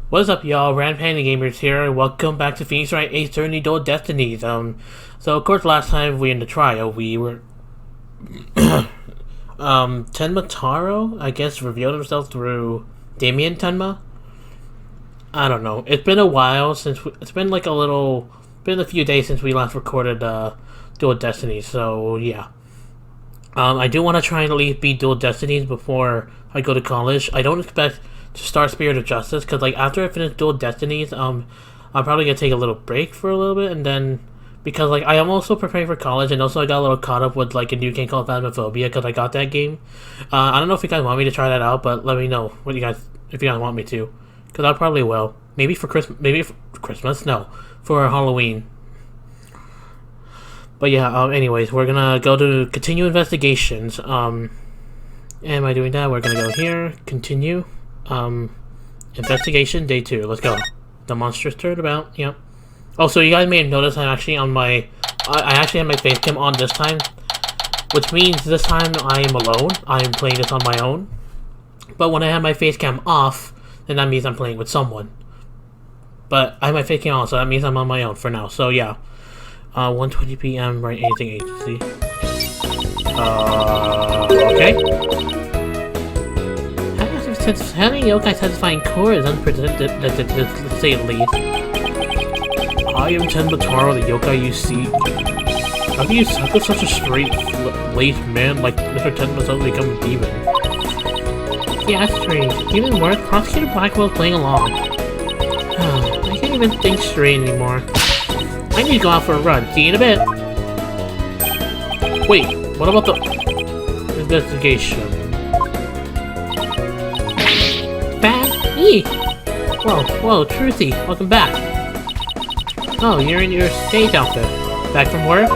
What's up, y'all? Panda Gamers here, and welcome back to Phoenix Wright 8's Journey to Destinies. So of course, last time we in the trial, we were Tenma Taro, I guess, revealed himself through Damien Tenma. I don't know. It's been a while since it's been like been a few days since we last recorded Dual Destinies. So yeah, I do want to try and at least beat Dual Destinies before I go to college. I don't expect to start Spirit of Justice, because like after I finish Dual Destinies, I'm probably gonna take a little break for a little bit, and then because like I am also preparing for college, and also I got a little caught up with like a new game called Phasmophobia because I got that game. I don't know if you guys want me to try that out, but let me know what you guys if you guys want me to, because I probably will. Maybe for Christmas, no, for Halloween. But yeah, anyways, we're gonna go to continue investigations. Am I doing that? We're gonna go here, continue. Investigation day 2. Let's go. The monstrous turnabout. Yep. Oh, so you guys may have noticed I'm actually on my. I actually have my face cam on this time, which means this time I am alone. I am playing this on my own. But when I have my face cam off, then that means I'm playing with someone. But I have my face cam on, so that means I'm on my own for now. So yeah. 1:20 p.m. Right, anything agency. Okay. Having yokai satisfying core is unprecedented, to say the least. I am Tenma Taro, the yokai you seek. How do you suck with such a straight-laced man like Mr. Tenma suddenly become a demon? Yeah, that's strange. Even worse, Prosecutor Blackwell's playing along. I can't even think straight anymore. I need to go out for a run. See you in a bit. Wait, what about the investigation? Whoa, Truthy, welcome back. Oh, you're in your stage outfit. Back from work?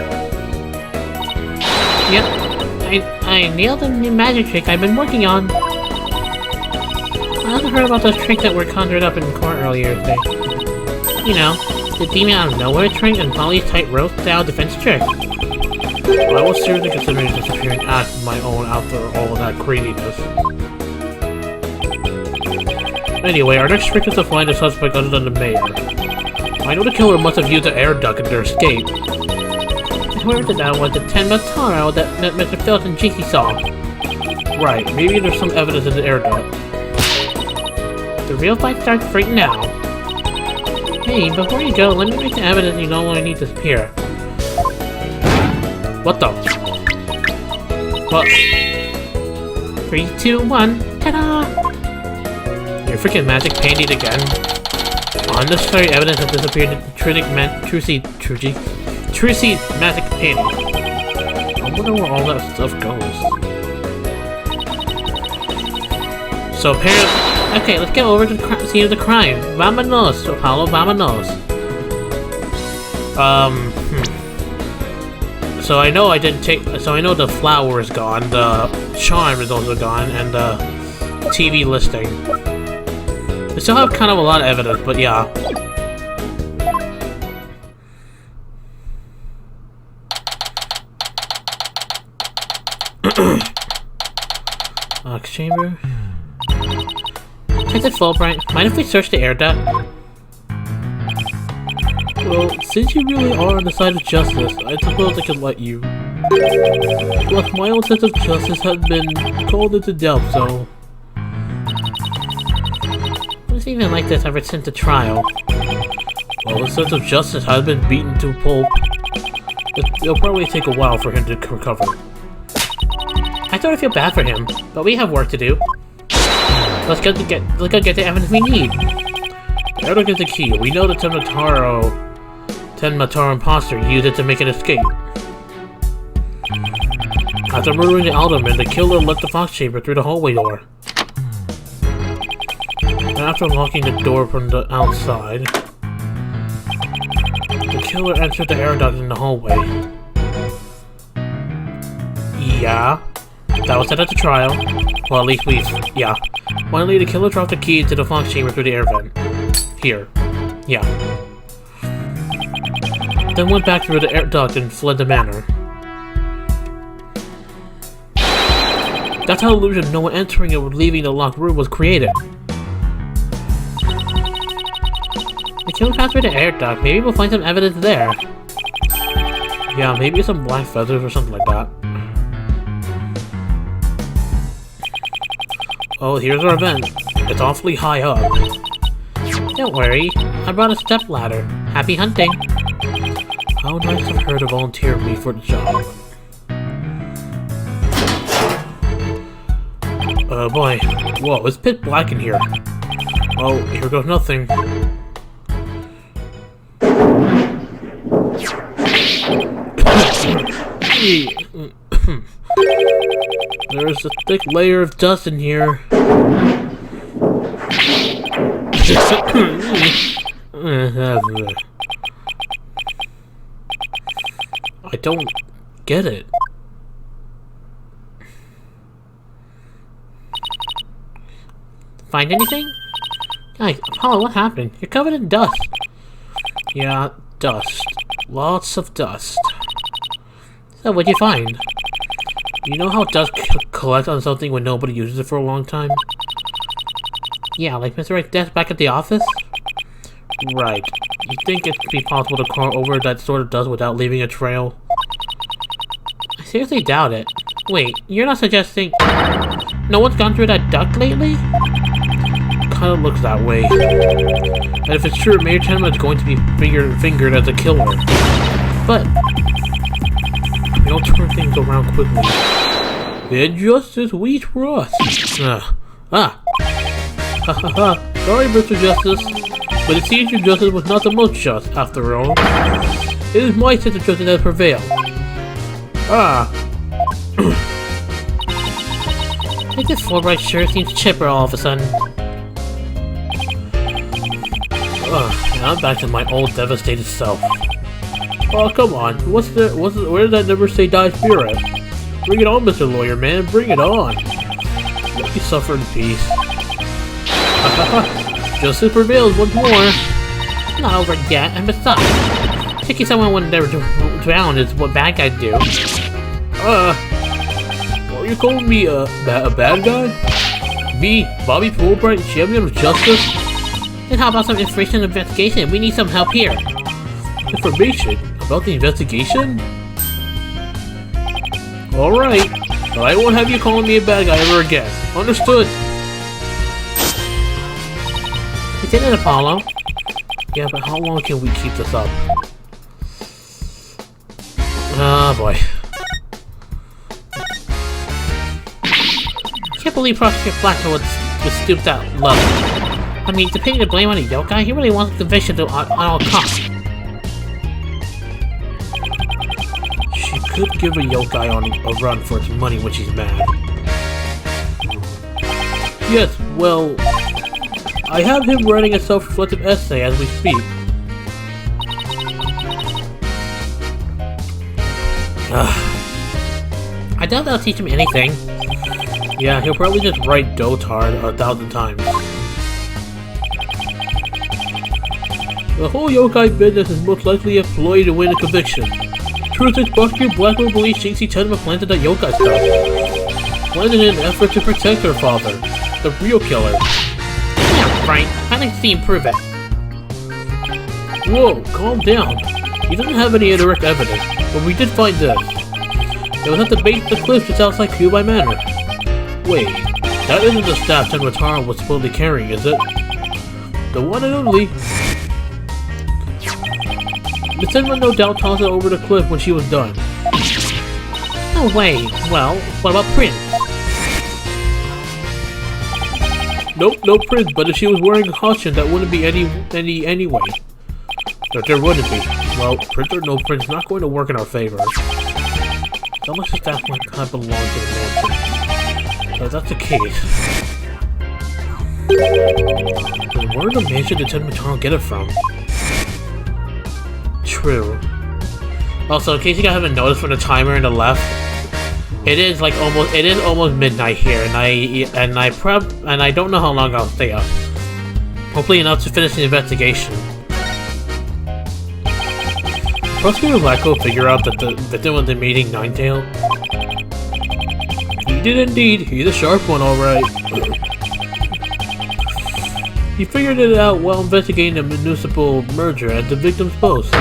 Yep, I nailed the new magic trick I've been working on. I also heard about those tricks that were conjured up in court earlier today. You know, the demon out of nowhere trick and Polly's tight rope style defense trick. Well, I was seriously considering disappearing act of my own after all of that craziness. Anyway, our next trick is to find a suspect other than the mayor. I know the killer must have used the air duct in their escape. Whoever that was the Tenma Taro that Mr. Phillips and JINXIE saw. Right, maybe there's some evidence in the air duct. The real fight starts right now. Hey, before you go, let me make the evidence you no longer need to disappear. What the? What? 3, 2, 1, ta-da! Your freaking magic pandied again. Unnecessary evidence has disappeared in Trucy's magic panty. I wonder where all that stuff goes. So apparently, okay, let's get over to the scene of the crime. Vamonos, Apollo, vamonos. So I know I didn't take. So I know the flower is gone, the charm is also gone, and the TV listing. We still have kind of a lot of evidence, but yeah. Chamber. Is it Fulbright? Mind if we search the air duct? Well, since you really are on the side of justice, I suppose I can let you. Plus, my own sense of justice has been called into doubt, so... It's even like this ever since the trial. Well, the sense of justice has been beaten to pulp. It'll probably take a while for him to recover. I sort of feel bad for him, but we have work to do. Let's go get the evidence we need. The air duct is the key. We know the Tenma Taro imposter used it to make an escape. After murdering the alderman, the killer left the fox chamber through the hallway door. After locking the door from the outside, the killer entered the air duct in the hallway. Yeah, that was said at the trial. Well, at least yeah. Finally, the killer dropped the key to the fox chamber through the air vent. Here. Yeah. Then went back through the air duct and fled the manor. That's how the illusion of no one entering or leaving the locked room was created. We came past the air duct. Maybe we'll find some evidence there. Yeah, maybe some black feathers or something like that. Oh, here's our vent. It's awfully high up. Don't worry, I brought a step ladder. Happy hunting! How nice of her to volunteer me for the job. Oh boy. Whoa, it's pitch black in here. Oh, here goes nothing. There's a thick layer of dust in here. I don't get it. Find anything? Guys, Apollo, what happened? You're covered in dust. Yeah, dust. Lots of dust. So, what'd you find? You know how dust collects on something when nobody uses it for a long time? Yeah, like Mr. Wright's desk back at the office? Right. You think it'd be possible to crawl over that sort of dust without leaving a trail? I seriously doubt it. Wait, you're not suggesting... No one's gone through that duct lately? Kinda looks that way. And if it's true, Mayor Tenma is going to be fingered as a killer. But... we don't turn things around quickly. Injustice wheat rust. Sorry, Mr. Justice, but it seems your justice was not the most just, after all. It is my sense of justice that prevailed. I think this Wright sure seems chipper all of a sudden. And I'm back to my old devastated self. Oh, come on. Where did that never say die spirit? Bring it on, Mr. Lawyer Man. Bring it on. Let me suffer in peace. Justice prevails once more. Not over yet, and besides, taking someone when they're drowned is what bad guys do. Are you calling me a bad guy? Me, Bobby Fulbright, champion of justice? Then how about some information and investigation? We need some help here. Information? About the investigation? Alright, but I won't have you calling me a bad guy ever again. Understood? Lieutenant Apollo? Yeah, but how long can we keep this up? Ah, boy. I can't believe Prosecutor Flaxman would stoop that low. I mean, to pin the blame on a yokai, he really wants the conviction on all costs. She could give a yokai on a run for its money when she's mad. Yes, well, I have him writing a self-reflective essay as we speak. I doubt that'll teach him anything. Yeah, he'll probably just write dotard 1,000 times. The whole yokai business is most likely a ploy to win a conviction. Truth is, Prosecutor Blackwell believes JINXIE Tenma planted that yokai stuff. Planted in an effort to protect her father, the real killer. Yeah, right. I'd like to see him prove it. Whoa, calm down. He doesn't have any indirect evidence, but we did find this. It was at the base of the cliff just outside Kubai Manor. Wait, that isn't the staff Tenma Taro was supposedly carrying, is it? The one and only. Miss Tenma no doubt tossed it over the cliff when she was done. No way. Well, what about Prince? Nope, no Prince, but if she was wearing a costume, that wouldn't be any anyway. There wouldn't be. Well, Prince or no Prince, not going to work in our favor. Unless the staff might not belong to the mansion. But if that's the case, then where in the mansion did Tenma Taro get it from? True. Also, in case you guys haven't noticed from the timer on the left, it is almost midnight here, and I don't know how long I'll stay up. Hopefully enough to finish the investigation. Prosecutor Blackwell figure out that the victim was the meeting Ninetail? He did indeed. He's a sharp one, alright. He figured it out while investigating a municipal merger at the victim's post.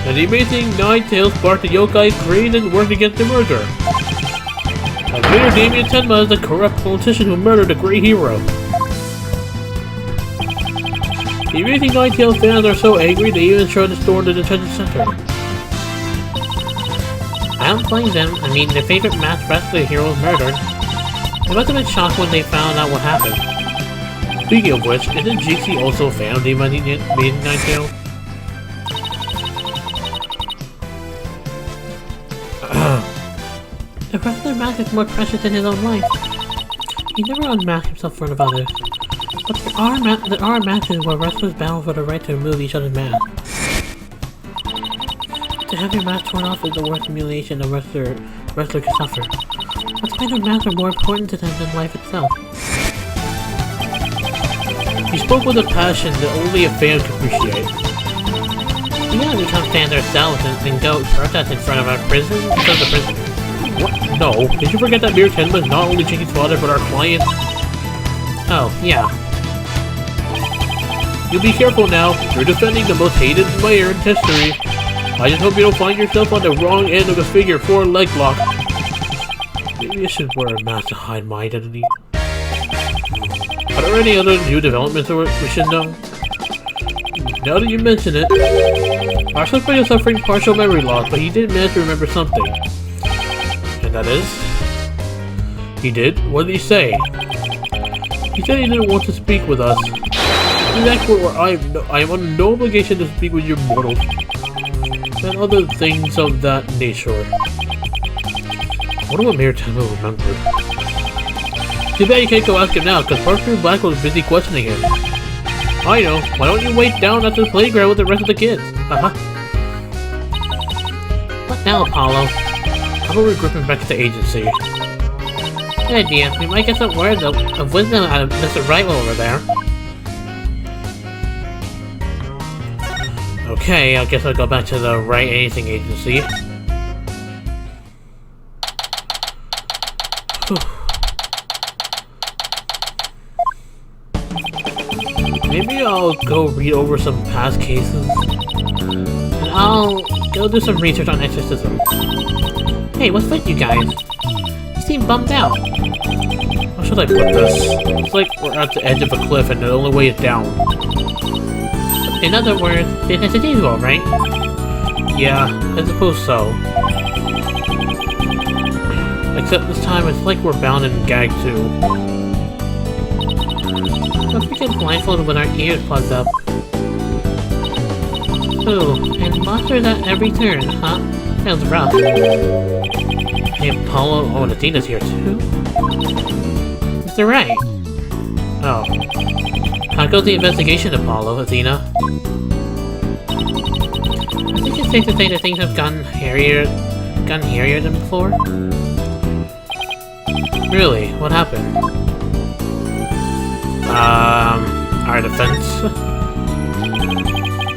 And the amazing Nine-Tails sparked the yokai created and worked against the merger. And later Damien Tenma is the corrupt politician who murdered the great hero. The amazing Nine-Tails fans are so angry they even tried to storm the detention center. I don't blame them. I mean, their favorite masked wrestler hero was murdered. They must have been shocked when they found out what happened. Speaking of which, isn't JINXIE also a fan of the amazing Nine-Tails? The wrestler mask is more precious than his own life. He never unmasked himself in front of others. But there are matches where wrestlers battle for the right to remove each other's mask. To have your mask torn off is the worst humiliation a wrestler can suffer. That's why the masks are more important to them than life itself. He spoke with a passion that only a fan could appreciate. We gotta become fans ourselves and go protest in front of our prison? Because the prison. What? No. Did you forget that Mir Tenma is not only JINXIE's father but our client? Oh, yeah. You be careful now. You're defending the most hated player in history. I just hope you don't find yourself on the wrong end of the figure 4 leg lock. Maybe I should wear a mask to hide my identity. Are there any other new developments we should know? Now that you mention it, our suspect is suffering partial memory loss, but he did manage to remember something. And that is? He did? What did he say? He said he didn't want to speak with us. That's where I am under no obligation to speak with your mortals. And other things of that nature. I wonder what Mir Tenma remembered. Too bad you can't go ask him now, because Parker Black was busy questioning him. I know. Why don't you wait down at the playground with the rest of the kids? Haha. What now, Apollo? How about we group him back to the agency? Good idea. We might get some words of wisdom out of Mr. Wright over there. Okay, I guess I'll go back to the Wright Anything agency. Maybe I'll go read over some past cases. And I'll go do some research on exorcism. Hey, what's with you guys? You seem bummed out. How should I put this? It's like we're at the edge of a cliff and the only way is down. In other words, business as usual, right? Yeah, I suppose so. Except this time it's like we're bound and gagged too. Don't forget blindfolded with our ears plugged up. Ooh, and monsters at every turn, huh? Sounds rough. Hey, Apollo, oh, and Athena's here too? Mr. Wright! Oh. How goes the investigation, Apollo, Athena? I think it's safe to say that things have gotten hairier than before. Really? What happened? Our defense?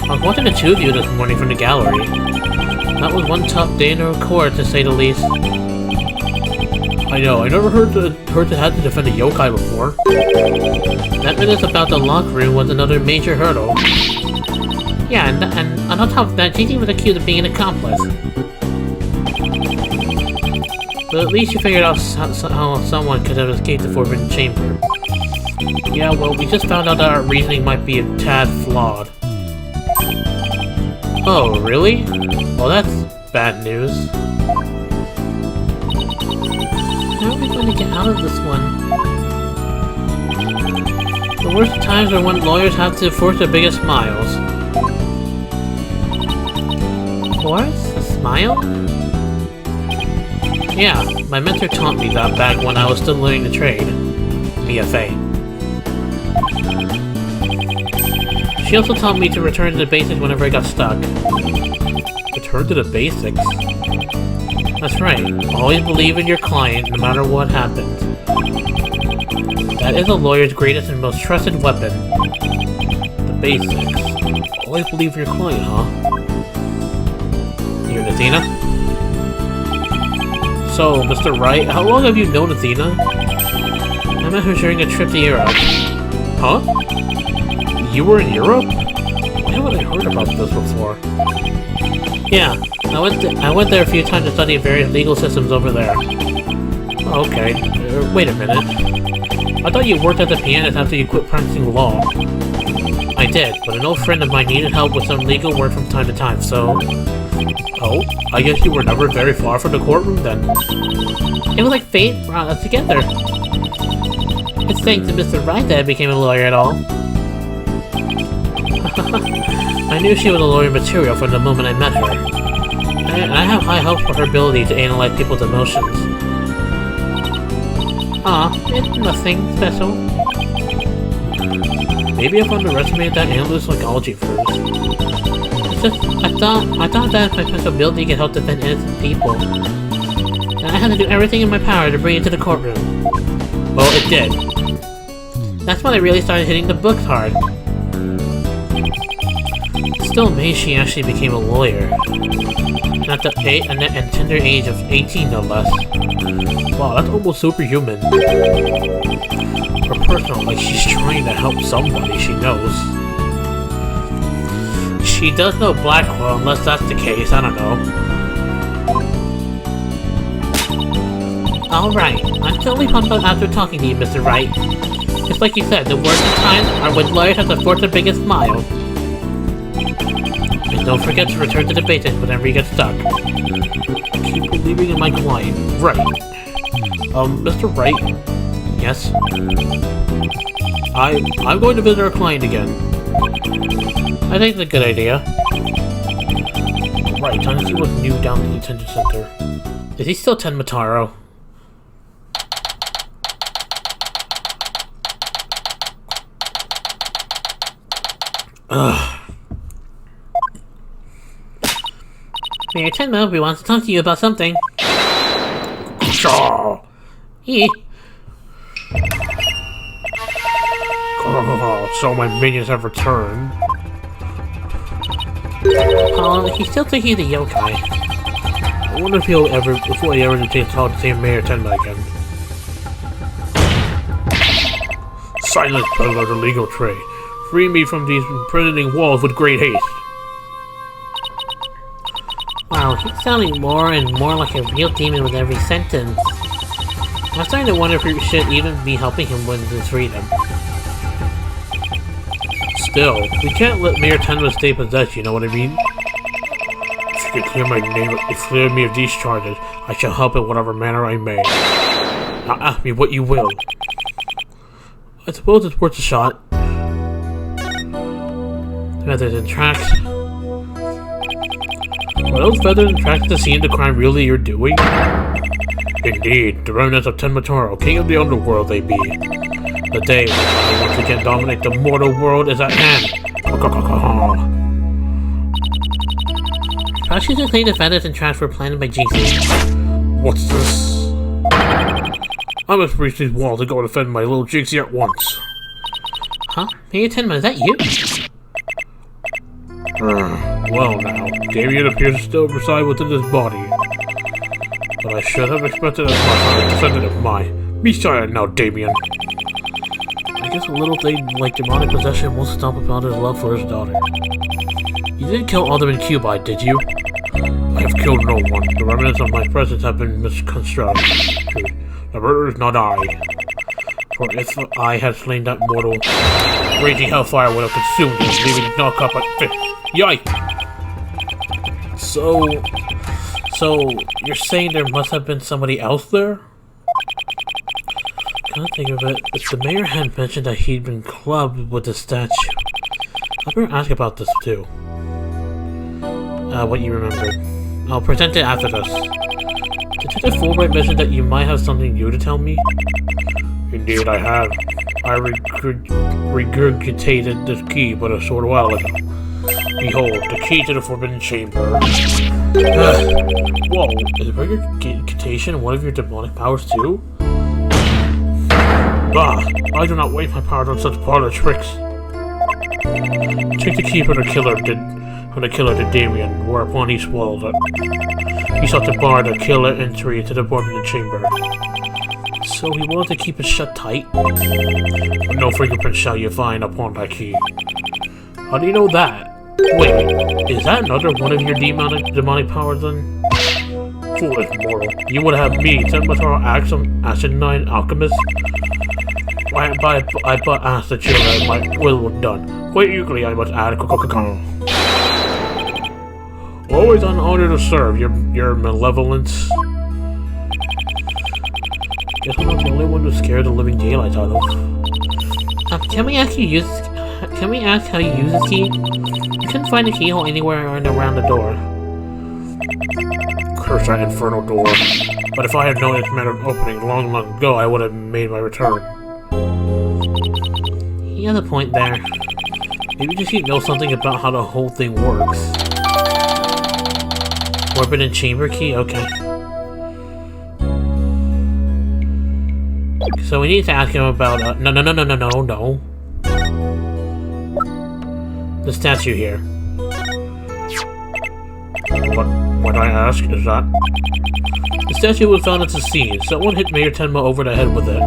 I was watching the two of you this morning from the gallery. That was one tough day in the court, to say the least. I know, I never heard to have to defend a yokai before. That business about the lock room was another major hurdle. Yeah, and on top of that, JT was accused of being an accomplice. But at least you figured out how someone could have escaped the Forbidden Chamber. Yeah, well, we just found out that our reasoning might be a tad flawed. Oh, really? Well, that's bad news. How are we going to get out of this one? The worst times are when lawyers have to force their biggest smiles. Force? A smile? Yeah, my mentor taught me that back when I was still learning the trade. BFA. She also taught me to return to the basics whenever I got stuck. Return to the basics? That's right. Always believe in your client, no matter what happens. That is a lawyer's greatest and most trusted weapon. The basics. Always believe in your client, huh? You're Athena? So, Mr. Wright, how long have you known Athena? I I met her during a trip to Europe. Huh? You were in Europe? Why haven't I heard about this before? Yeah, I went there a few times to study various legal systems over there. Oh, okay. Wait a minute. I thought you worked as a pianist after you quit practicing law. I did, but an old friend of mine needed help with some legal work from time to time, so... Oh, I guess you were never very far from the courtroom then. It was like fate brought us together. It's thanks to Mr. Wright that I became a lawyer at all. I knew she was a lawyer material from the moment I met her. And I have high hopes for her ability to analyze people's emotions. It's nothing special. Maybe I've underestimated that analyst psychology first. It's just, I thought that my special ability could help defend innocent people. And I had to do everything in my power to bring it to the courtroom. Well, it did. That's when I really started hitting the books hard. Still amazed she actually became a lawyer. And at the tender age of 18, no less. Wow, that's almost superhuman. Her personal, like she's trying to help somebody she knows. She does know Blackwell, unless that's the case, I don't know. Alright, I'm totally pumped up after talking to you, Mr. Wright. Just like you said, the worst of times are when lawyers have to force their biggest smile. And don't forget to return to the basement whenever you get stuck. Keep believing in my client, Wright. Mr. Wright? Yes? I'm going to visit our client again. I think it's a good idea. Right, time to see what's new down in the detention center. Is he still Tenmataro? Ugh. Mayor Tenma, we want to talk to you about something. Oh, so my minions have returned. He's still thinking of the yokai. I wonder if he'll ever talk to see Mayor Tenma again. Silence, peddler of the legal trade. Free me from these imprisoning walls with great haste. Wow, he's sounding more and more like a real demon with every sentence. I'm starting to wonder if we should even be helping him win his freedom. Still, we can't let Mayor Tenma stay possessed, you know what I mean? If you can clear my name, clear me of these charges, I shall help in whatever manner I may. Now ask me what you will. I suppose it's worth a shot. Feathers and tracks. Are those feathers and tracks the scene of the crime really you're doing? Indeed, the remnants of Tenmataro, king of the underworld they be. The day when I once again dominate the mortal world is at hand. Perhaps you should say the feathers and tracks were planted by JINXIE. What's this? I must breach these walls to go defend my little JINXIE at once. Huh? Mayor Tenma, is that you? Well now, Damien appears to still reside within this body. But I should have expected as much from a descendant of mine. Be silent now, Damien. I guess a little thing like demonic possession won't stop about his love for his daughter. You didn't kill Alderman Cubi, did you? I have killed no one. The remnants of my presence have been misconstrued. The murderer is not I. For if I had slain that mortal, raging hellfire would have consumed him, leaving him knocked up at fifth. Yikes! So, you're saying there must have been somebody else there? Come to think of it, if the mayor had mentioned that he'd been clubbed with the statue, I better ask about this too. What you remembered. I'll present it after this. Detective Fulbright mentioned that you might have something new to tell me? Indeed, I have. I regurgitated this key but a short while ago. Behold, the key to the Forbidden Chamber. Whoa, is regurgitation one of your demonic powers too? Bah! I do not waste my powers on such parlor tricks. Take the key from the killer to Damien, whereupon he swallowed it. He sought to bar the killer entry to the Forbidden Chamber. So he wanted to keep it shut tight? But no fingerprint shall you find upon that key. How do you know that? Wait, is that another one of your demonic powers then? Foolish mortal. You would have me, Temperature Acidine Alchemist? I but asked the children my will was done. Quite eagerly I must add always an honor to serve, your malevolence. Guess I'm not the only one who scared the living daylights out of. Can we ask how you use this key? We couldn't find the keyhole anywhere around the door. Curse that infernal door. But if I had known its manner of opening long ago, I would have made my return. He has a point there. Maybe just you know something about how the whole thing works. Forbidden chamber key? Okay. So we need to ask him about, no. The statue here. What I ask is that? The statue was found at the scene. Someone hit Mayor Tenma over the head with it.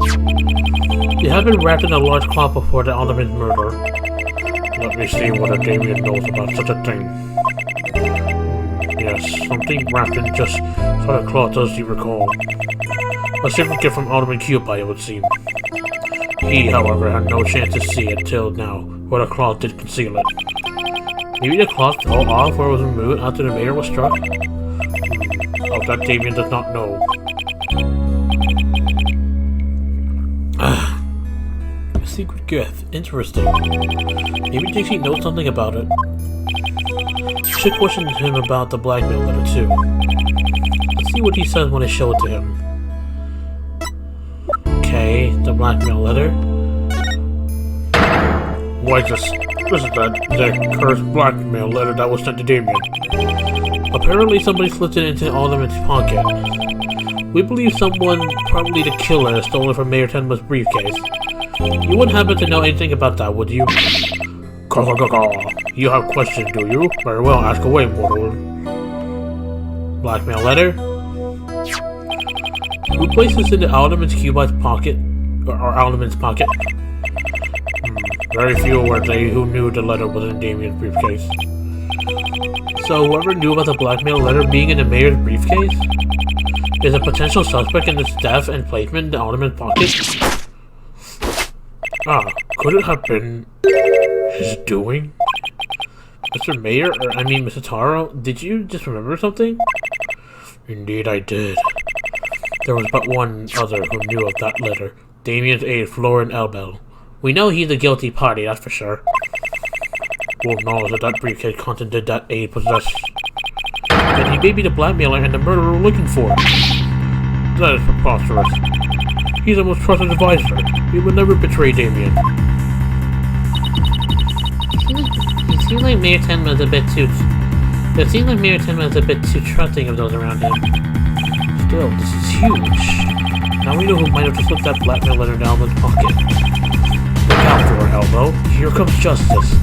It had been wrapped in a large cloth before the Alderman's murder. Let me see what a Damien knows about such a thing. Yes, something wrapped in just such a cloth, does he recall? A secret gift from Alderman Cupid, it would seem. He, however, had no chance to see it till now, where the cloth did conceal it. Maybe the cloth fell off or was removed after the mayor was struck? Of that Damien does not know. A secret gift. Interesting. Maybe JINXIE knows something about it. We should question him about the blackmail letter too. Let's see what he says when I show it to him. Okay, the blackmail letter. Why this is the cursed blackmail letter that was sent to Damien. Apparently somebody slipped it into Alderman's pocket. We believe someone, probably the killer, stole it from Mayor Tenma's briefcase. You wouldn't happen to know anything about that, would you? You have questions, do you? Very well, ask away, mortal. Blackmail letter? We placed this into Alderman's Cupid's pocket, or Alderman's pocket. Very few were they who knew the letter was in Damien's briefcase. So whoever knew about the blackmail letter being in the mayor's briefcase is a potential suspect in its death and placement in the Alderman's pocket? Could it have been his doing? Mr. Mayor, Mr. Taro, did you just remember something? Indeed I did. There was but one other who knew of that letter. Damien's aide, Florin Elbel. We know he's the guilty party, that's for sure. Wolf knows that briefcase content that aide possessed. Then he may be the blackmailer and the murderer we're looking for. That is preposterous. He's a most trusted advisor. He would never betray Damien. It seems like Mayor Tenma is a bit too... It seems like Mayor Tenma is a bit too trusting of those around him. Still, this is huge. Now we know who might have just slipped that blackmail letter down his pocket. Look out for her, Elbow. Here comes justice.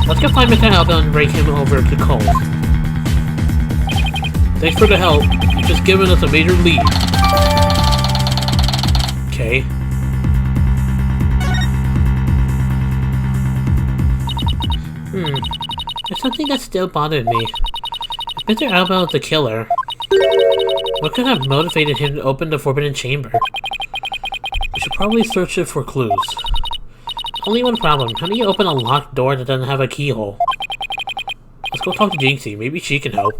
Let's go find Mr. Elbow and break him over to Cole. Thanks for the help. You've just given us a major lead. Okay. There's something that still bothered me. If Mr. Elbow is the killer, what could have motivated him to open the Forbidden Chamber? We should probably search it for clues. Only one problem. How do you open a locked door that doesn't have a keyhole? Let's go talk to JINXIE. Maybe she can help.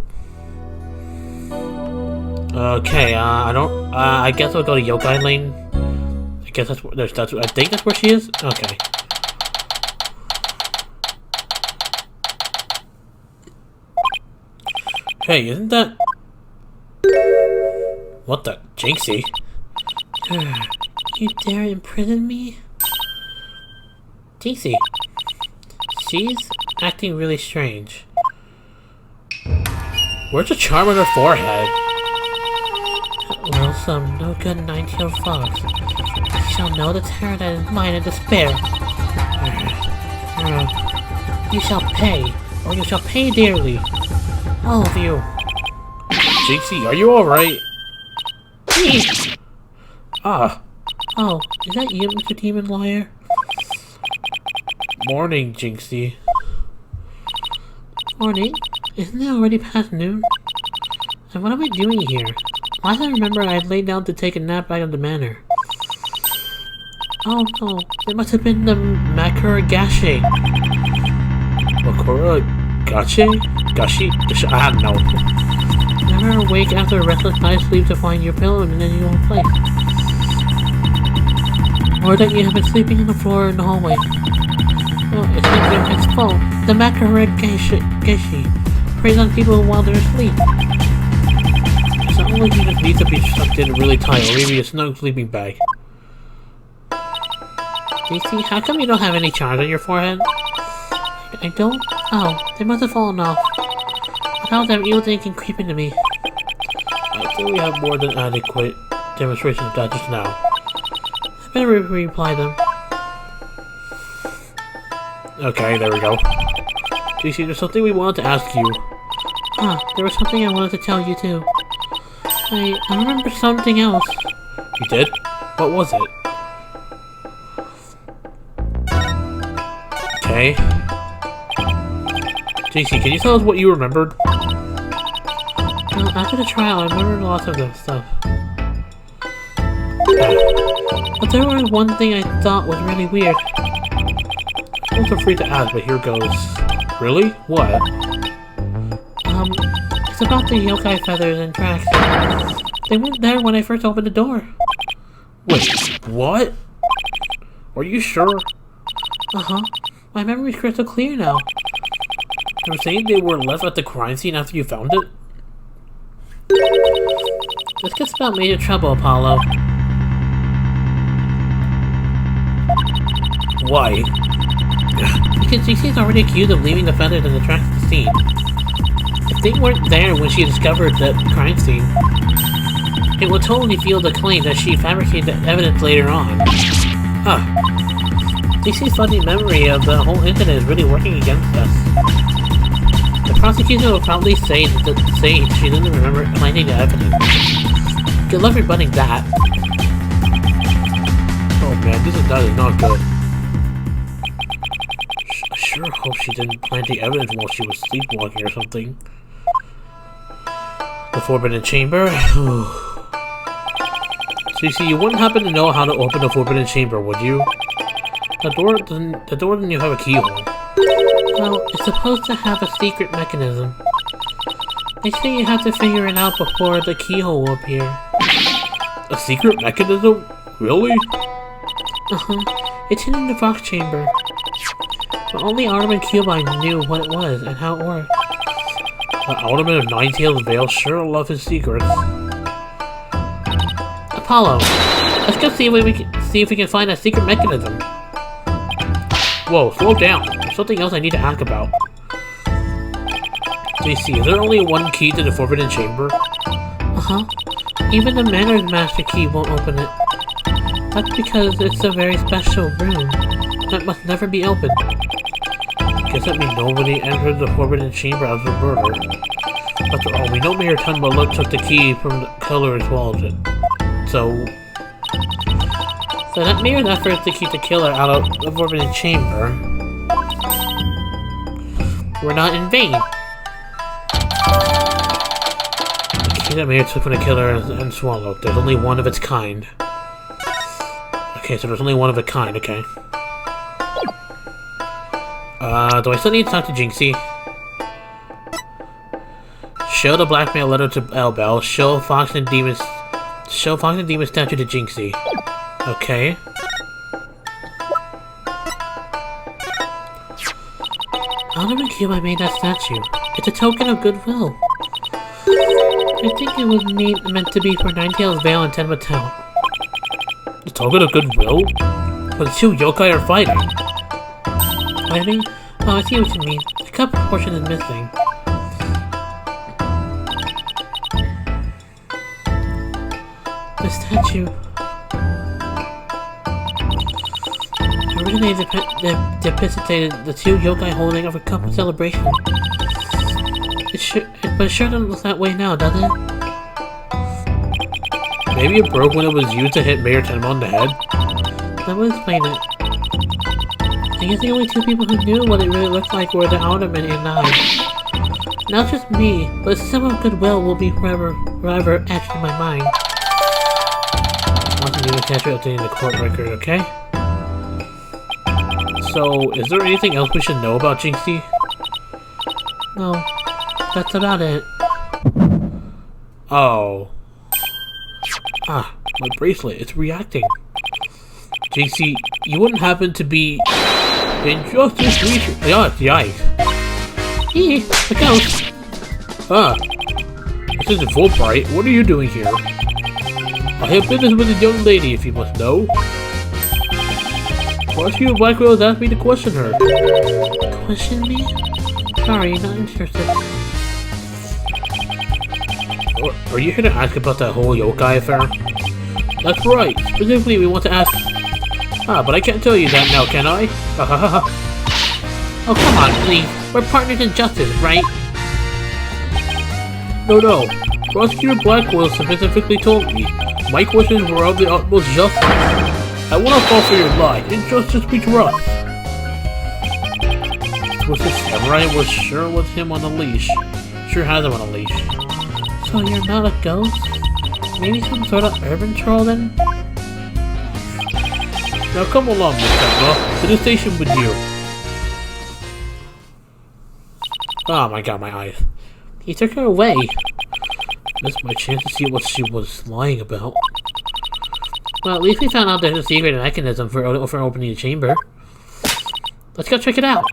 Okay, I guess we'll go to Yokai Lane. I guess I think that's where she is? Okay. Hey, isn't that... What the... JINXIE? You dare imprison me? JINXIE. She's acting really strange. Where's the charm on her forehead? Well, some no-good nine-tailed fox. You shall know the terror that is mine in despair. You shall pay, or you shall pay dearly. All of you. JINXIE, are you alright? Ah, Oh, is that you, Mr. Demon Lawyer? morning, JINXIE. Morning. Isn't it already past noon? And what am I doing here? Last I remember, I had laid down to take a nap back at the manor. Oh no, it must have been the Makura Gashi. Makura Gashi? I don't know. Never awake after a restless night's sleep to find your pillow in any old place. Or that you have been sleeping on the floor in the hallway. Oh, it's full. The Makura Gashi preys on people while they're asleep. It's not like you just need to be sucked in really tight, or maybe a snug sleeping bag. JC, how come you don't have any charms on your forehead? I don't? Oh, they must have fallen off. How is that evil thinking creeping to me? I think we have more than adequate demonstration of that just now. I better reply them. Okay, there we go. JC, there's something we wanted to ask you. There was something I wanted to tell you too. I remember something else. You did? What was it? Okay. JC, can you tell us what you remembered? Well, after the trial, I remembered lots of that stuff. But there was one thing I thought was really weird. Feel free to ask, but here goes. Really? What? It's about the yokai feathers and tracks. They weren't there when I first opened the door. Wait, what? Are you sure? Uh-huh. My memory's crystal clear now. You were saying they were left at the crime scene after you found it? This could spell major trouble, Apollo. Why? Because JC's already accused of leaving the feathers and the tracks at the scene. If they weren't there when she discovered the crime scene, it would totally fuel the claim that she fabricated the evidence later on. Huh. JC's fuzzy memory of the whole incident is really working against us. The prosecution will probably say she doesn't remember finding the evidence. Good luck rebutting that. Oh man, that is not good. I sure hope she didn't plant the evidence while she was sleepwalking or something. The Forbidden Chamber? JC, you wouldn't happen to know how to open the Forbidden Chamber, would you? The door doesn't even have a keyhole. Well, it's supposed to have a secret mechanism. They say you have to figure it out before the keyhole will appear. A secret mechanism? Really? Uh-huh. It's hidden in the Fox Chamber. But only Artem and Cubine knew what it was and how it worked. The Alderman of Nine-Tails Vale sure love his secrets. Apollo, let's go see if we can find a secret mechanism. Whoa, slow down. There's something else I need to ask about. JC, is there only one key to the Forbidden Chamber? Uh-huh. Even the Manor's Master Key won't open it. That's because it's a very special room that must never be opened. Guess that means nobody entered the Forbidden Chamber as a murder. After all, we know Mayor Tunba took the key from the killer and swallowed it. So that Mayor's efforts to keep the killer out of the Forbidden Chamber were not in vain. The key that Mayor took from the killer and swallowed. There's only one of its kind. Okay, so there's only one of a kind, okay. Do I still need to talk to JINXIE? Show the blackmail letter to Elbel. Show Fox and Demon statue to JINXIE. Okay. Artem and Cubine made that statue. It's a token of goodwill. I think it was meant to be for Nine-Tails Vale and Tenma Town. A token of goodwill? But the two yokai are fighting. Fighting? Oh, I see what you mean. The cup portion is missing. The statue originally depicted the two yokai holding up a cup of celebration. But it sure doesn't look that way now, does it? Maybe it broke when it was used to hit Mayor Tenma on the head? That would explain it. I guess the only two people who knew what it really looked like were the alderman and I. Not just me, but some of goodwill will be forever etched in my mind. I'll continue to catch you updating the court record, okay? So, is there anything else we should know about JINXIE? No, that's about it. Oh. Ah, my bracelet, it's reacting. JINXIE, you wouldn't happen to be in Justice Reach? Yeah, yikes. A ghost. Ah, this isn't Wright. What are you doing here? I have business with a young lady, if you must know. Prosecutor Blackwell has asked me to question her. Question me? Sorry, not interested. Are you here to ask about that whole yokai affair? That's right. Specifically, we want to ask... Ah, but I can't tell you that now, can I? Oh, come on, please. We're partners in justice, right? No. Prosecutor Blackwell specifically told me my questions were of the utmost justice. I want to fall for your lie. Injustice we trust. Was this samurai was sure with him on a leash. Sure has him on a leash. So you're not a ghost? Maybe some sort of urban troll then? Now come along, Miss Tenma, to the station with you. Oh my god, my eyes. He took her away. Missed my chance to see what she was lying about. Well, at least we found out there's a secret mechanism for opening the chamber. Let's go check it out.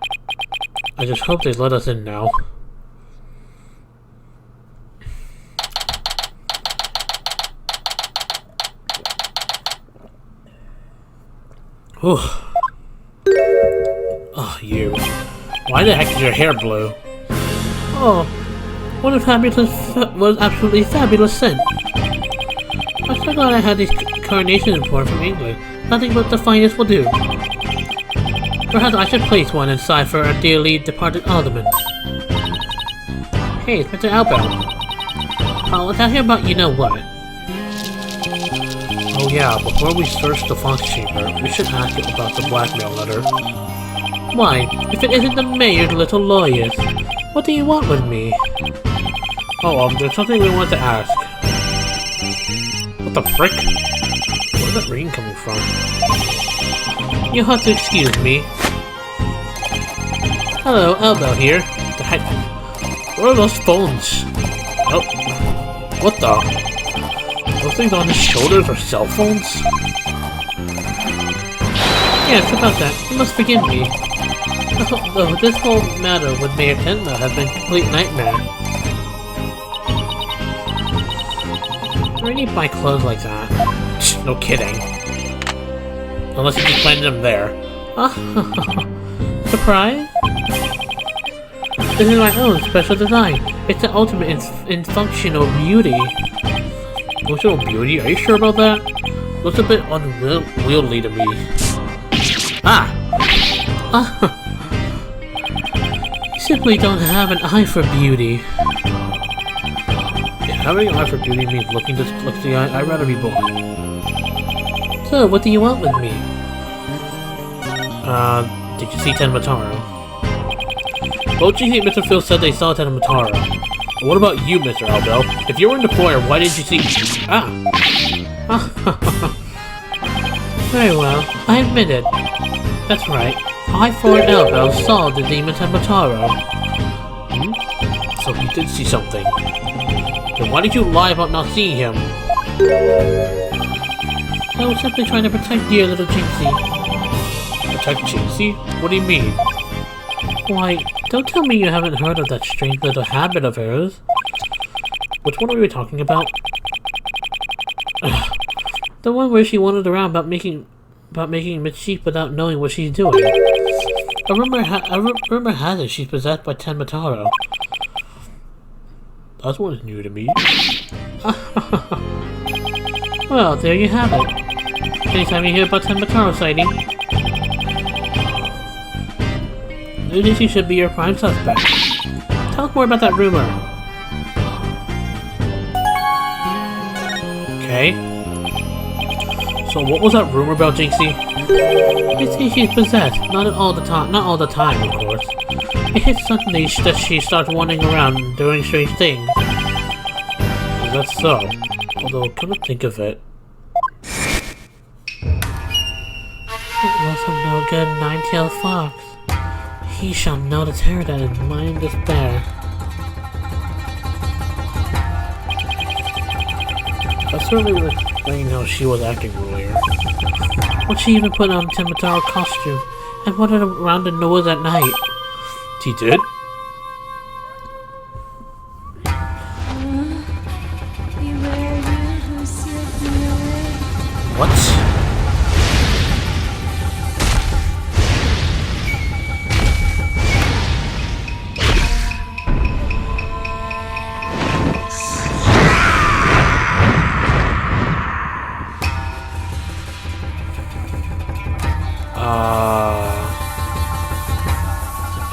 I just hope they let us in now. Whew. Oh, you. Why the heck is your hair blue? Oh, what absolutely fabulous scent. I'm so glad I had these carnations imported from England. Nothing but the finest will do. Perhaps I should place one inside for our dearly departed alderman. Hey, it's Mr. Outbound. Let's ask you about you-know-what. Oh yeah, before we search the Fox Chamber, we should ask it about the blackmail letter. Why, if it isn't the mayor's little lawyers, what do you want with me? Oh, there's something we want to ask. What the frick? Where's that ring coming from? You'll have to excuse me. Hello, Elbow here. Where are those phones? Oh, what the? Those things on his shoulders are cell phones? Yes, about that. You must forgive me. Though this whole matter with Mayor Tenma has been a complete nightmare. Where do you buy clothes like that? No kidding. Unless you just planted them there. Surprise? This is my own special design. It's the ultimate in functional beauty. Functional beauty? Are you sure about that? Looks a bit unwieldy to me. Ah! You simply don't have an eye for beauty. Yeah, having an eye for beauty means looking this look the eye. I'd rather be blind. So, what do you want with me? Did you see Tenmataro? Both JINXIE and Mr. Phil said they saw Tenmataro. But what about you, Mr. Aldo? If you were in the foyer, why didn't you see— Ah! Very well, I admit it. That's right. I, for an elbow, saw the demon Tenmataro. So he did see something. Then why did you lie about not seeing him? I was simply trying to protect dear little JINXIE. Protect JINXIE? What do you mean? Why, don't tell me you haven't heard of that strange little habit of hers. Which one are we talking about? The one where she wandered around about making mischief without knowing what she's doing. A rumor has it she's possessed by Tenmataro. That one's new to me. Well, there you have it. Anytime you hear about Tenmataro sighting, JINXIE should be your prime suspect. Tell us more about that rumor. Okay. So what was that rumor about JINXIE? They say she's possessed. Not all the time, of course. It hits suddenly that she starts wandering around doing strange things. Is that so? Although, come to think of it, it was of no good nine-tailed fox. He shall know the terror that is mine in despair. That certainly would explain how she was acting earlier. When she even put on Timataro costume and wandered around in the woods at night. She did? What?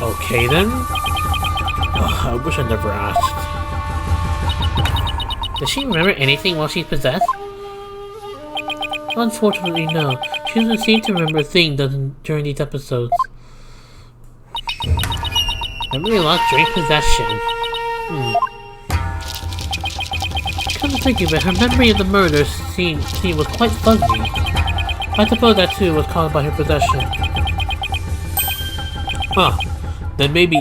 Okay then? I wish I never asked. Does she remember anything while she's possessed? Unfortunately, no. She doesn't seem to remember a thing during these episodes. Memory loss during possession. Come to think of it, her memory of the murder scene was quite fuzzy. I suppose that too was caused by her possession. Then maybe...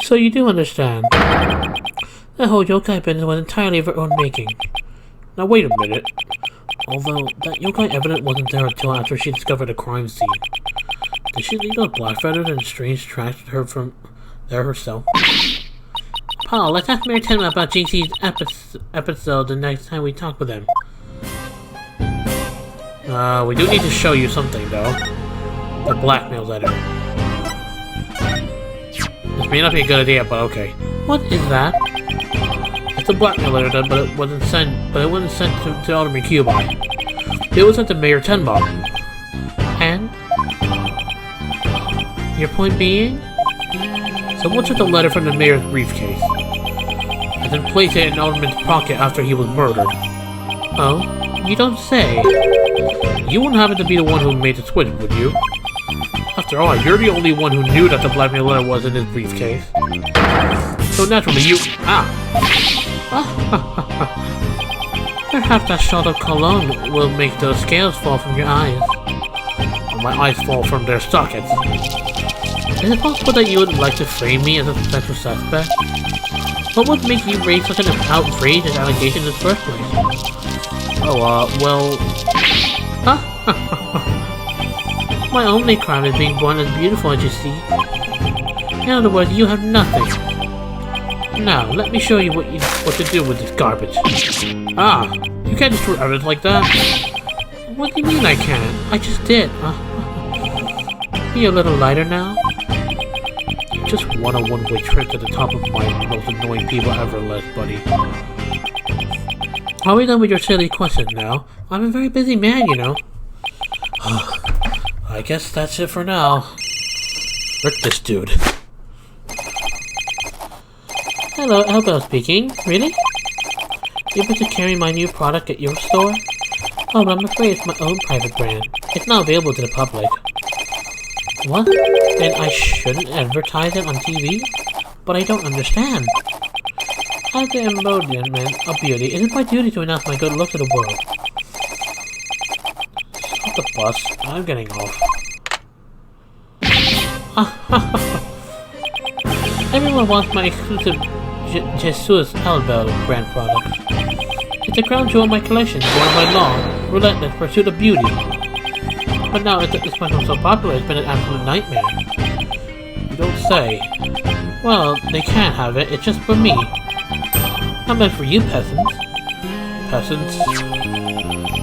So you do understand. That whole yokai business was entirely of her own making. Now wait a minute. Although, that yokai evidence wasn't there until after she discovered the crime scene. Did she leave those black feathers and strange tracks with her from there herself? Paul, let's ask Mayor Tenma about JINXIE's episode the next time we talk with him. We do need to show you something though. The blackmail letter. This may not be a good idea, but okay. What is that? It's a blackmail letter, but it wasn't sent. But it wasn't sent to Alderman Kyuubi. It was sent to Mayor Tenma. And your point being? Someone took the letter from the mayor's briefcase and then placed it in Alderman's pocket after he was murdered. Oh, you don't say. You wouldn't happen to be the one who made the switch, would you? After all, you're the only one who knew that the blackmail letter was in his briefcase. So naturally, you... Perhaps that shot of cologne will make the scales fall from your eyes. Or my eyes fall from their sockets. Is it possible that you would like to frame me as a potential suspect? What would make you raise such an outrageous allegation in the first place? My only crime is being born as beautiful as you see. In other words, you have nothing. Now, let me show you what to do with this garbage. You can't destroy evidence like that. What do you mean I can't? I just did. Be a little lighter now? Just want a one-way trip to the top of my most annoying people ever list, buddy. Are we done with your silly questions now? I'm a very busy man, you know. I guess that's it for now. Frick this dude. Hello, Elbow speaking. Really? You able to carry my new product at your store? Oh, but I'm afraid it's my own private brand. It's not available to the public. What? Then I shouldn't advertise it on TV? But I don't understand. As the embodiment of beauty, it is my duty to announce my good look to the world. Stop the bus. I'm getting off. Everyone wants my exclusive Jesus Elbow brand product. It's a crown jewel of my collection, born of my long, relentless pursuit of beauty. But now it's become so popular, it's been an absolute nightmare. You don't say. Well, they can't have it, it's just for me. Not meant for you peasants. Peasants?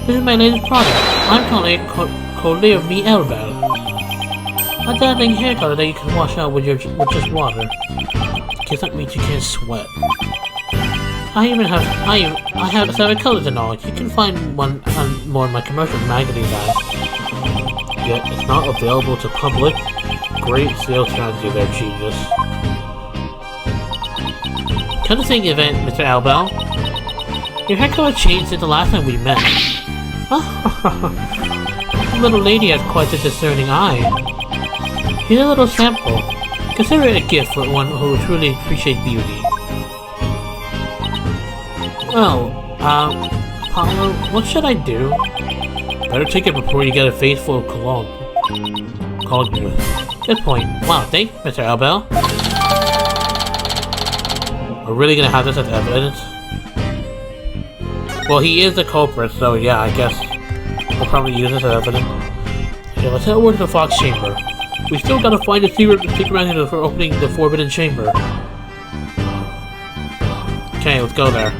This is my latest product. I'm calling it Collier Me Elbow. A dazzling hair color that you can wash out with just water. Because that means you can't sweat. I have 7 colors in all. You can find one on more in my commercial magazine ads. Yet it's not available to public. Great sales strategy there, genius. Come to think of it, Mr. Elbow. Your hair color changed since the last time we met. The little lady has quite a discerning eye. Here's a little sample. Consider it a gift for one who truly appreciates beauty. Oh, Apollo, what should I do? Better take it before you get a face full of cologne. Called you. Good point. Wow, thanks, Mr. Elbel. We're really gonna have this as evidence? Well, he is the culprit, so yeah, I guess we'll probably use this as evidence. Okay, let's head over to the Fox Chamber. We still gotta find the secret mechanism for opening the Forbidden Chamber. Okay, let's go there.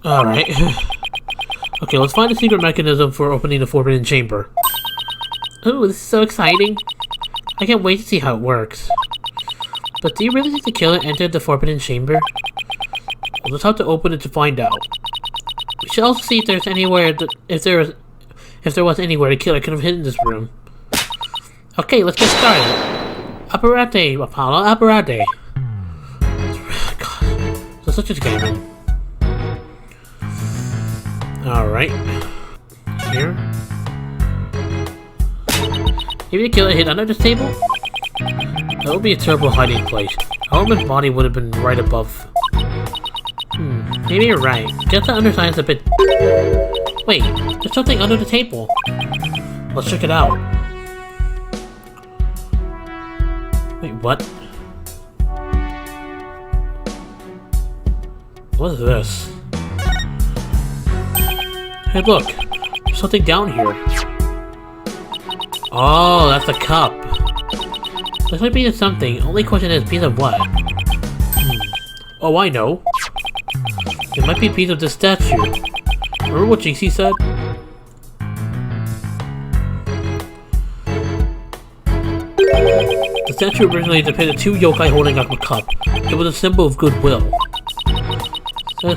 Alright. Okay, let's find the secret mechanism for opening the Forbidden Chamber. Ooh, this is so exciting. I can't wait to see how it works. But do you really think the killer entered the Forbidden Chamber? We'll just have to open it to find out. We should also see if there's anywhere if there was anywhere the killer could have hidden this room. Okay, let's get started. Apparate, Apollo, apparate. God, so such a gaming. Alright. Here. Maybe the killer hid under this table? That would be a terrible hiding place. A woman's body would have been right above. Maybe you're right. Guess the underside is a bit... Wait, there's something under the table. Let's check it out. Wait, what? What is this? Hey, look! There's something down here. Oh, that's a cup. This might be in something. Only question is, piece of what? Oh, I know. It might be a piece of this statue. Remember what JINXIE said? The statue originally depicted two yokai holding up a cup. It was a symbol of goodwill. So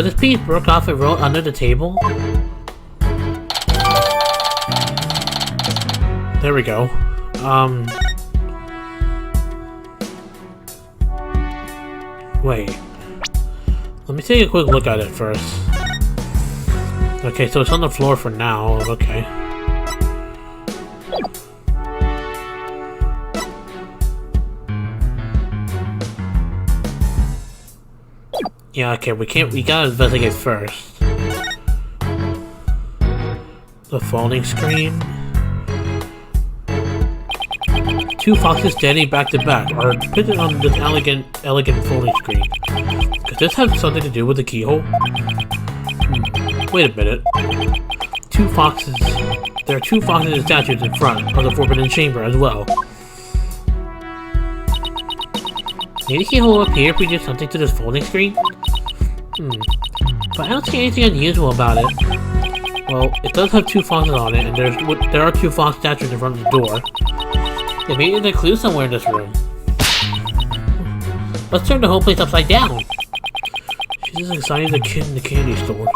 this piece broke off and rolled under the table? There we go. Wait. Let me take a quick look at it first. Okay, so it's on the floor for now. Okay. Yeah, okay, we gotta investigate first. The folding screen. Two foxes standing back to back are depicted on this elegant folding screen. Could this have something to do with the keyhole? Wait a minute. Two foxes. There are two foxes and statues in front of the Forbidden Chamber as well. Maybe the keyhole up here if we do something to this folding screen? But I don't see anything unusual about it. Well, it does have two foxes on it, and there are two fox statues in front of the door. Yeah, maybe there's a clue somewhere in this room. Let's turn the whole place upside down. She's as exciting as a kid in the candy store.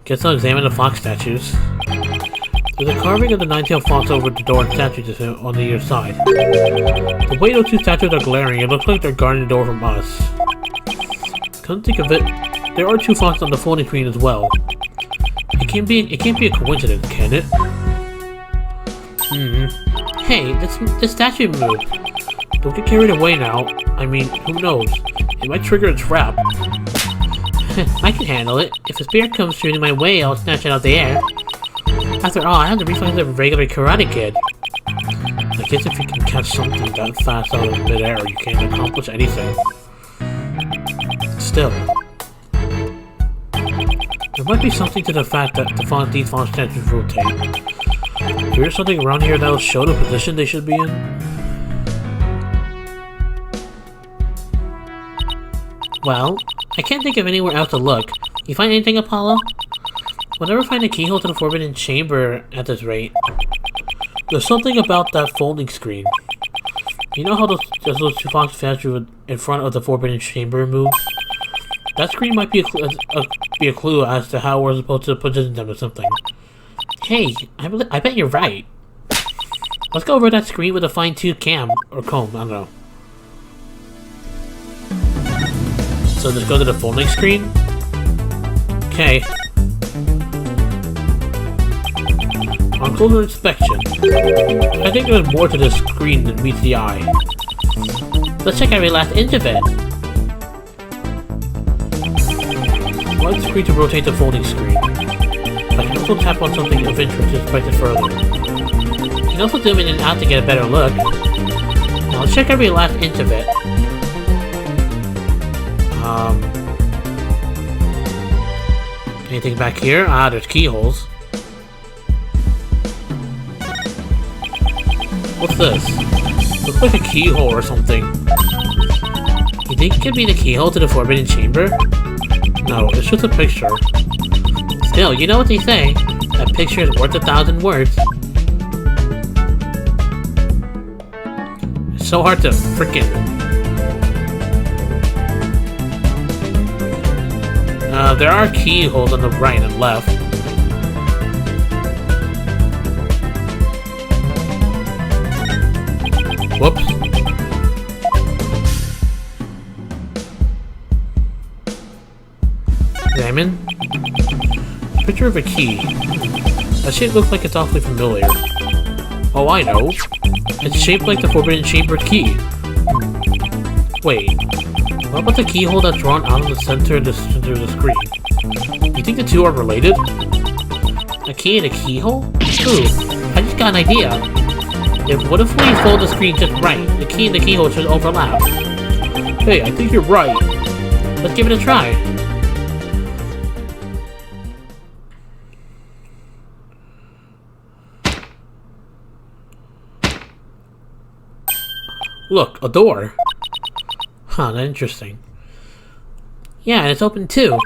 Guess I'll examine the fox statues. There's a carving of the nine-tailed fox over the door and statues on the other side. The way those two statues are glaring, it looks like they're guarding the door from us. Come to think of it, there are two foxes on the folding screen as well. It can't be a coincidence, can it? Hey, this statue moved. Don't get carried away now. I mean, who knows? It might trigger a trap. I can handle it. If a spirit comes shooting my way, I'll snatch it out the air. After all, I have the reflexes of a regular karate kid. I guess if you can catch something that fast out of midair, you can't accomplish anything. Still, there might be something to the fact that these fawn statues rotate. Is there something around here that will show the position they should be in? Well, I can't think of anywhere else to look. You find anything, Apollo? We'll never find a keyhole to the Forbidden Chamber at this rate. There's something about that folding screen. You know how those two fox statue in front of the Forbidden Chamber move? That screen might be a clue as to how we're supposed to position them or something. Hey, I bet you're right. Let's go over that screen with a fine-tooth comb, I don't know. So just go to the folding screen? Okay. On closer inspection, I think there's more to this screen than meets the eye. Let's check every last inch of it. Select the screen to rotate the folding screen. I can also tap on something of interest to inspect it further. You can also zoom in and out to get a better look. Now let's check every last inch of it. Anything back here? Ah, there's keyholes. What's this? Looks like a keyhole or something. You think it could be the keyhole to the Forbidden Chamber? No, it's just a picture. Still, you know what they say. That picture is worth 1,000 words. It's so hard to frickin'... there are keyholes on the right and left. Whoops. Examine. Picture of a key. That shape looks like it's awfully familiar. Oh, I know. It's shaped like the Forbidden Chamber key. Wait. What about the keyhole that's drawn out of the center of the screen? You think the two are related? A key and a keyhole? Ooh, I just got an idea. What if we fold the screen just right? The key and the keyhole should overlap. Hey, I think you're right. Let's give it a try. Look, a door. Huh, that's interesting. Yeah, and it's open too.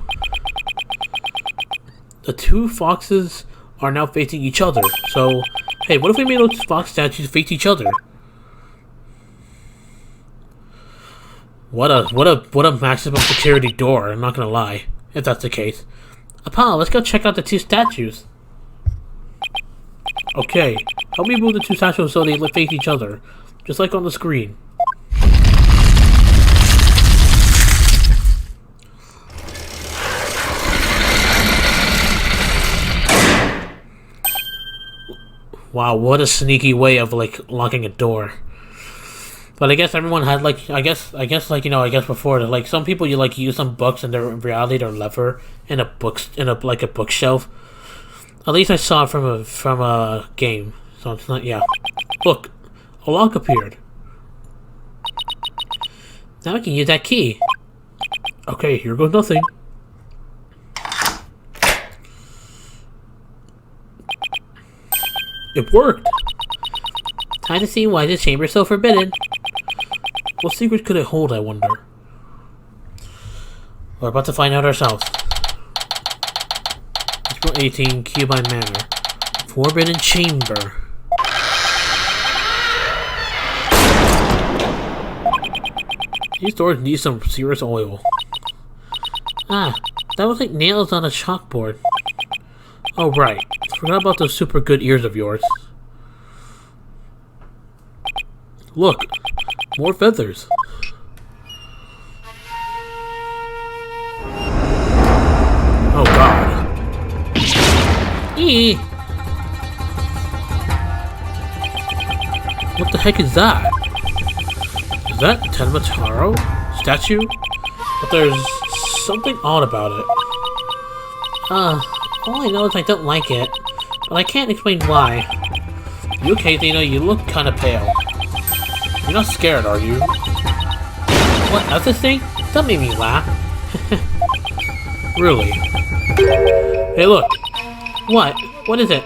The two foxes are now facing each other. So, hey, what if we made those fox statues face each other? What a maximum security door, I'm not gonna lie, if that's the case. Apollo, let's go check out the two statues. Okay, help me move the two statues so they face each other, just like on the screen. Wow, what a sneaky way of like locking a door. But I guess everyone had like I guess before like some people you like use some books and in reality they're lever in a bookshelf. At least I saw it from a game. So it's not Look, a lock appeared. Now I can use that key. Okay, here goes nothing. It worked! Time to see why this chamber is so forbidden. What secret could it hold, I wonder? We're about to find out ourselves. Let's go 18, Cubine Manor. Forbidden Chamber. These doors need some serious oil. Ah, that was like nails on a chalkboard. Oh right, forgot about those super good ears of yours. Look, more feathers. Oh god. Eee! What the heck is that? Is that Tenma Taro statue? But there's something odd about it. All I know is I don't like it, but I can't explain why. You okay, Dina? You look kinda pale. You're not scared, are you? What, that's this thing? Don't make me laugh. Really? Hey look! What? What is it?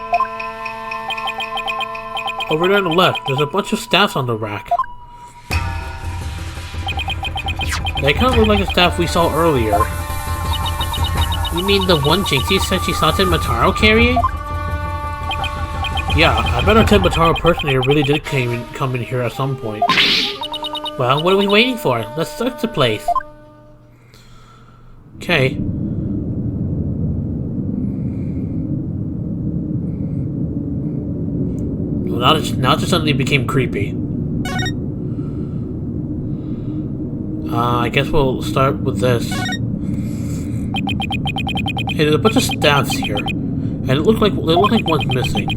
Over there on the left, there's a bunch of staffs on the rack. They kind of look like the staff we saw earlier. You mean the one JINXIE said she saw Tenma carrying? Yeah, I bet our Tenma impersonator really did come in here at some point. Well, what are we waiting for? Let's search the place. Okay. Well, now it just suddenly became creepy. I guess we'll start with this. Hey, there's a bunch of staffs here, and it looked like one's missing.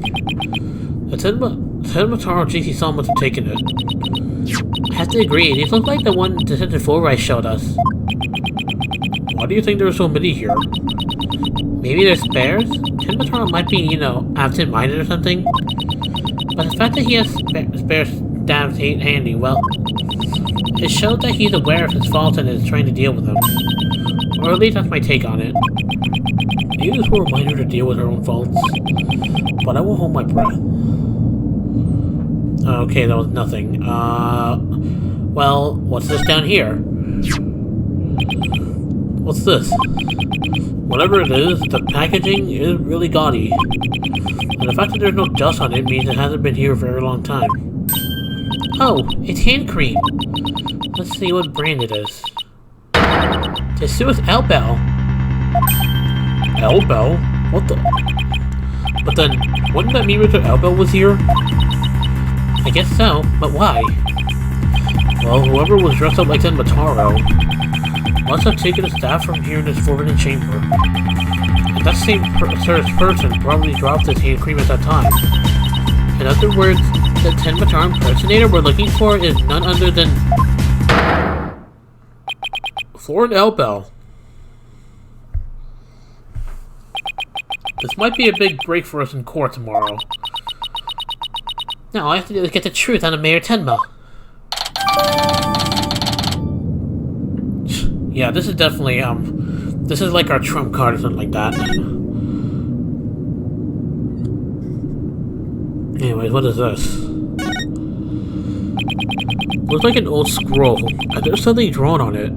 The Tenmataro JINXIE saw must have taken it. I have to agree, these look like the one Detective Wright showed us. Why do you think there are so many here? Maybe they're spares? Tenmataro might be, you know, absent-minded or something. But the fact that he has spare staffs handy, well, it shows that he's aware of his faults and is trying to deal with them. Or at least that's my take on it. Maybe this will remind her to deal with her own faults. But I will hold my breath. Okay, that was nothing. Well, what's this down here? What's this? Whatever it is, the packaging is really gaudy. And the fact that there's no dust on it means it hasn't been here for a very long time. Oh, it's hand cream. Let's see what brand it is. This is Elbel. Elbel? What the? But then, wouldn't that mean Mr. Elbel was here? I guess so, but why? Well, whoever was dressed up like Tenmataro must have taken a staff from here in this forbidden chamber. And that same person probably dropped his hand cream at that time. In other words, the Tenmataro impersonator we're looking for is none other than Florent Elbel. This might be a big break for us in court tomorrow. Now all I have to do is get the truth out of Mayor Tenma. Yeah, this is definitely, this is like our trump card or something like that. Anyways, what is this? Looks like an old scroll, and there's something drawn on it.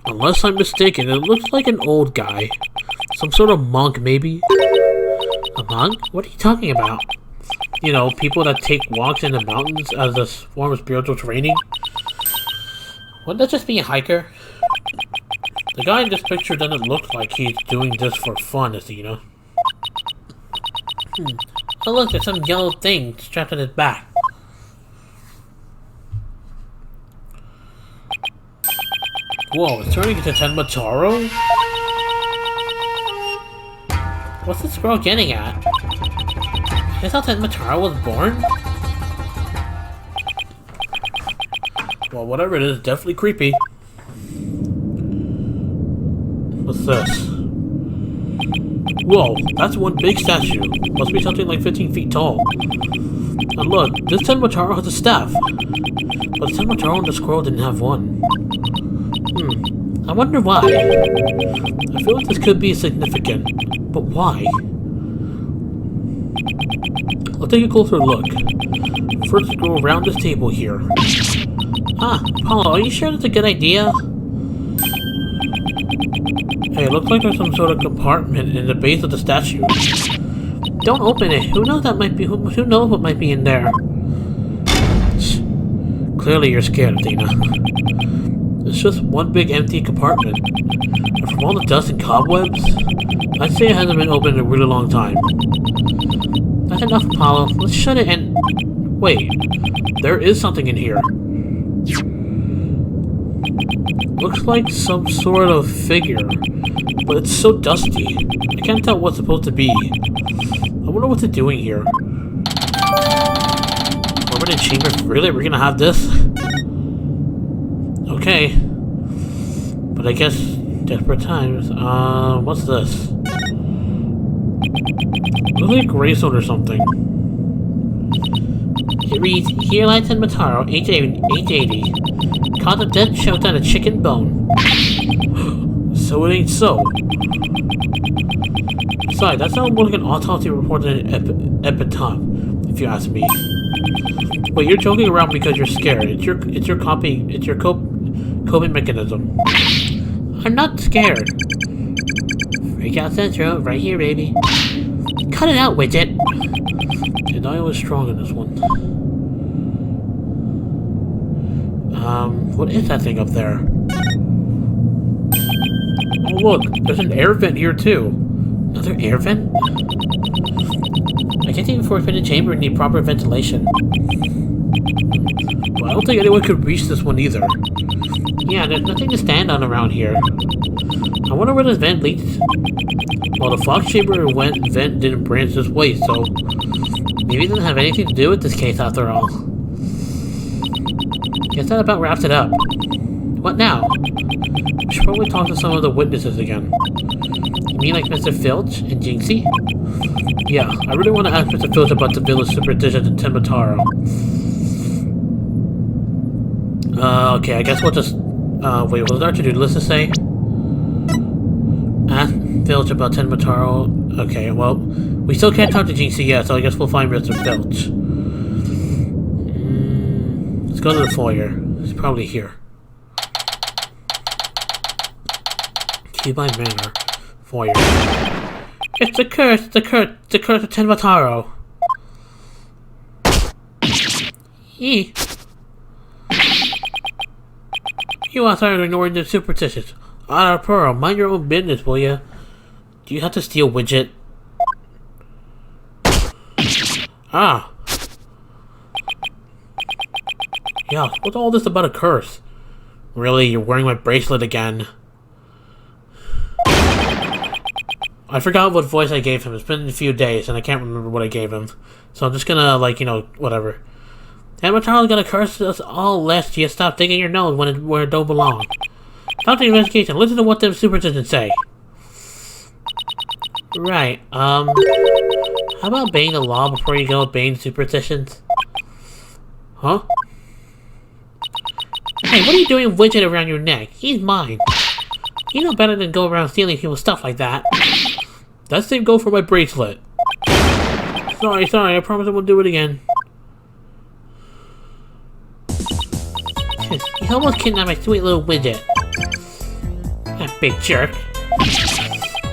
Unless I'm mistaken, it looks like an old guy. Some sort of monk, maybe? A monk? What are you talking about? You know, people that take walks in the mountains as a form of spiritual training. Wouldn't that just be a hiker? The guy in this picture doesn't look like he's doing this for fun, is he, you know? Oh look, there's some yellow thing strapped on his back. Whoa, it's turning into Tenmataro? What's this girl getting at? Is that Tenmataro was born? Well, whatever it is, definitely creepy. What's this? Whoa, that's one big statue. Must be something like 15 feet tall. And look, this Tenmataro has a staff. But Tenmataro and the squirrel didn't have one. I wonder why. I feel like this could be significant. But why? Let's take a closer look. First, go around this table here. Ah, Paulo, are you sure that's a good idea? Hey, it looks like there's some sort of compartment in the base of the statue. Don't open it. Who knows that might be? Who knows what might be in there? Clearly, you're scared, Athena. It's just one big empty compartment. And from all the dust and cobwebs, I'd say it hasn't been opened in a really long time. That's enough, Apollo. Let's shut it and... Wait, there is something in here. Looks like some sort of figure, but it's so dusty. I can't tell what's supposed to be. I wonder what they're doing here. Forbidden chamber? Really? We're gonna have this? Okay. But I guess desperate times. What's this? Looks like a gravestone or something. It reads, "Here lies Tenmataro, age 80. Cause of death choked on a chicken bone." So it ain't so. Besides, that sounds more like an autopsy report than an epitaph, if you ask me. Wait, you're joking around because you're scared. It's your coping mechanism. I'm not scared. Freak out Central, right here, baby. Cut it out, Widget. And I was strong in this one. What is that thing up there? Oh look, there's an air vent here too. Another air vent? I guess even for a fitted chamber, need proper ventilation. Well, I don't think anyone could reach this one either. Yeah, there's nothing to stand on around here. I wonder where this vent leads. Well, the Fox Chamber vent didn't branch this way, so maybe it doesn't have anything to do with this case after all. Guess that about wraps it up. What now? We should probably talk to some of the witnesses again. You mean like Mr. Filch and JINXIE? Yeah, I really want to ask Mr. Filch about the village superstitions in Tenmataro. Okay, I guess we'll just... wait, what does our to-do list say? Ask Filch about Tenmataro. Okay, well, we still can't talk to JINXIE yet, so I guess we'll find Mr. Filch. Let's go to the foyer. It's probably here. Keyline Manor. Foyer. It's the curse! The curse of Tenmataro! Eee! You outside are ignoring the superstitions. Otter Pearl, mind your own business, will ya? Do you have to steal widget? Ah! Yeah, what's all this about a curse? Really, you're wearing my bracelet again. I forgot what voice I gave him. It's been a few days, and I can't remember what I gave him. So I'm just gonna, like, you know, whatever. Tenmatoro's gonna curse us all lest you stop digging your nose where it don't belong. Stop the investigation. Listen to what them superstitions say. Right, how about obeying the law before you go obeying superstitions? Huh? Hey, what are you doing with Widget around your neck? He's mine. You know better than go around stealing people's stuff like that. That same go for my bracelet. Sorry, I promise I won't do it again. You almost kidnapped my sweet little Widget. That big jerk.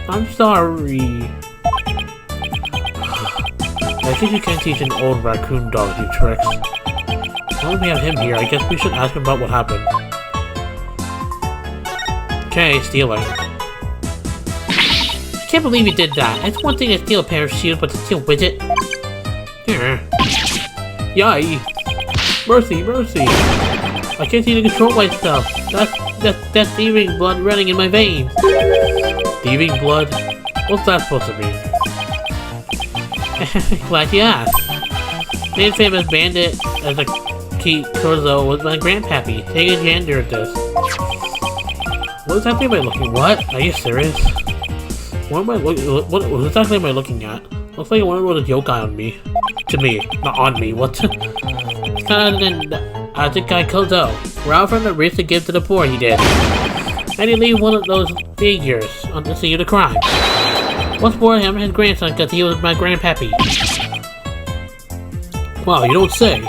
I'm sorry. I think you can't teach an old raccoon dog new tricks. Now that we have him here, I guess we should ask him about what happened. Okay, stealing. I can't believe you did that. It's one thing to steal a pair of shoes, but to steal Widget? Here. Yay! Mercy, mercy! I can't seem to control myself. That's thieving blood running in my veins. Thieving blood? What's that supposed to mean? Glad you asked. Main famous bandit as a key Corzo was my grandpappy. Take a gander at this. What exactly am I looking? What? Are you serious? What am I looking? What exactly am I looking at? Looks like I wonder what a yokai on me. To me, not on me. What? It's kind of an guy Kozo. We're out from the rich to give to the poor. He did. And he leave one of those figures on the scene of the crime. What's more, him and his grandson because he was my grandpappy. Wow, you don't say.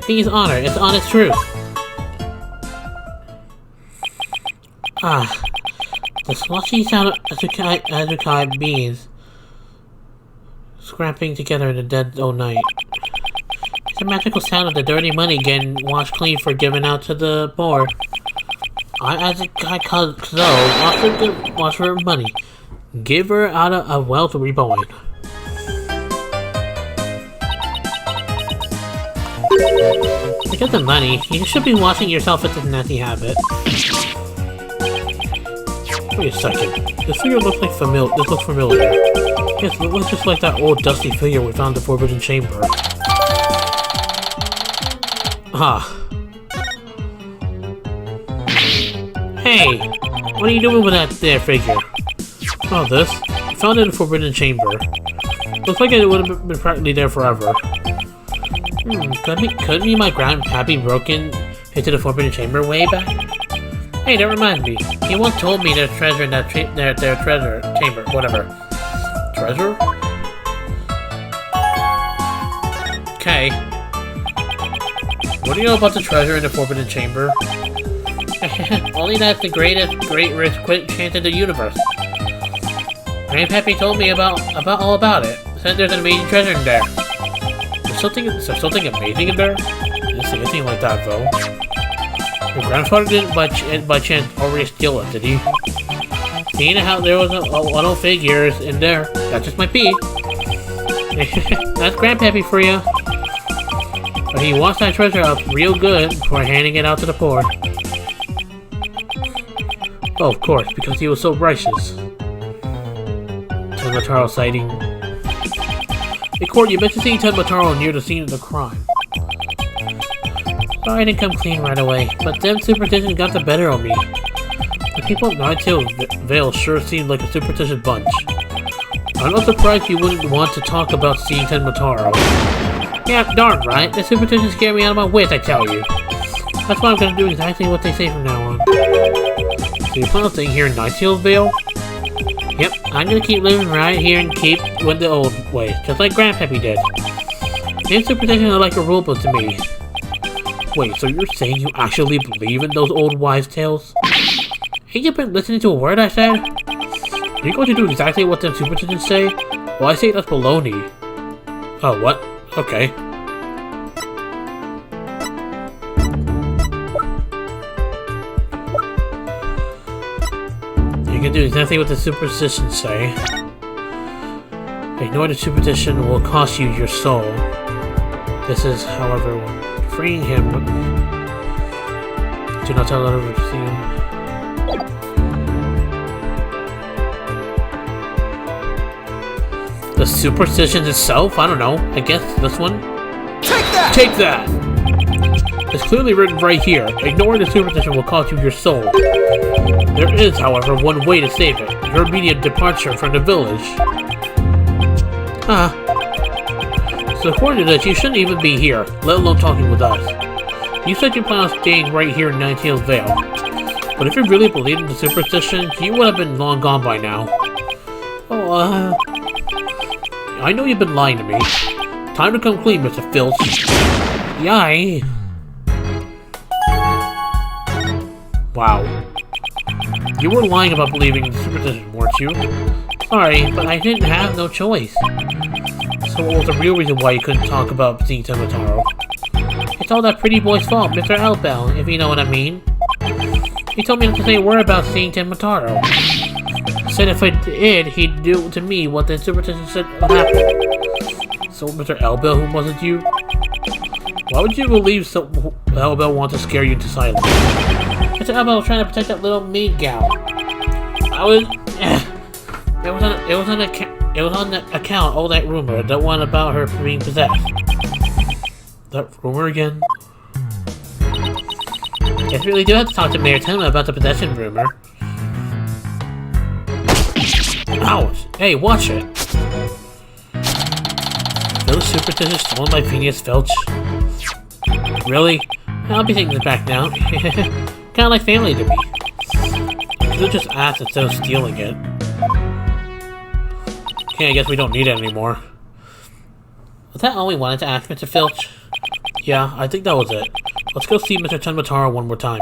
He's honored. It's honest truth. Ah, the slushy sound of Azukai beans scrapping together in the dead of night. It's the magical sound of the dirty money getting washed clean for giving out to the poor. Azukai Kozo, wash her money. Give her out of wealth reborn. Forget the money. You should be washing yourself with this nasty habit. Wait a second. This figure looks like familiar. This looks familiar. Yes, it looks just like that old dusty figure we found in the Forbidden Chamber. Ah. Hey! What are you doing with that there figure? Oh, this? I found it in the Forbidden Chamber. Looks like it would have been practically there forever. Could be my grandpappy broken into the Forbidden Chamber way back? Hey, that reminds me. He once told me there's treasure in that their treasure chamber, whatever. Treasure? Okay. What do you know about the treasure in the Forbidden Chamber? Only that's the great risk quick chance in the universe. Grandpappy told me about all about it. Said there's an amazing treasure in there. Is there something amazing in there? I didn't see anything like that though. Your grandfather didn't by chance already steal it, did he? Seeing how there was a little figures in there, that just might be. That's grandpappy for you. But he wants that treasure up real good before handing it out to the poor. Oh, of course, because he was so righteous. Tenmataro sighting. Hey, Court, you mentioned seeing Tenmataro near the scene of the crime. Sorry I didn't come clean right away, but them superstitions got the better of me. The people at Untitled Vale sure seemed like a superstitious bunch. I'm not surprised you wouldn't want to talk about seeing Tenmataro. Yeah, darn right. The superstitions scare me out of my wits, I tell you. That's why I'm gonna do exactly what they say from now on. So you plan on staying here in Untitled Vale? Yep, I'm gonna keep living right here and keep with the old ways, just like Grandpappy did. And superstitions are like a rulebook to me. Wait, so you're saying you actually believe in those old wives' tales? Ain't you been listening to a word I said? Are you going to do exactly what them superstitions say? Well, I say that's baloney. Oh, what? Okay. You can do exactly what the superstitions say. Ignore the superstition will cost you your soul. This is, however, freeing him. Do not tell others to see him. The superstitions itself? I don't know. I guess this one? Take that! Take that! It's clearly written right here. Ignoring the superstition will cost you your soul. There is, however, one way to save it. Your immediate departure from the village. So according to this, you shouldn't even be here, let alone talking with us. You said you plan on staying right here in Untitled Vale. But if you really believed in the superstition, you would have been long gone by now. Oh, I know you've been lying to me. Time to come clean, Mr. Filch. Yay. Wow. You were lying about believing in the superstition, weren't you? Sorry, but I didn't have no choice. So what was the real reason why you couldn't talk about seeing Tenmataro? It's all that pretty boy's fault, Mr. Elbell, if you know what I mean. He told me not to say a word about seeing Tenmataro. Said if I did, he'd do to me what the superstition said would happen. So Mr. Elbell, who wasn't you? Why would you believe Elbell wanted to scare you into silence? Mr. Elbell was trying to protect that little mean gal. It was on the account, all that rumor, that one about her being possessed. That rumor again? Guess we really do have to talk to Mayor Tenma about the possession rumor. Ouch! Hey, watch it! Those superstitions stolen by Phineas Filch? Really? I'll be taking this back now. Kinda like family to me. Could've just asked instead of stealing it. Okay, I guess we don't need it anymore. Was that all we wanted to ask, Mr. Filch? Yeah, I think that was it. Let's go see Mr. Tenmataro one more time.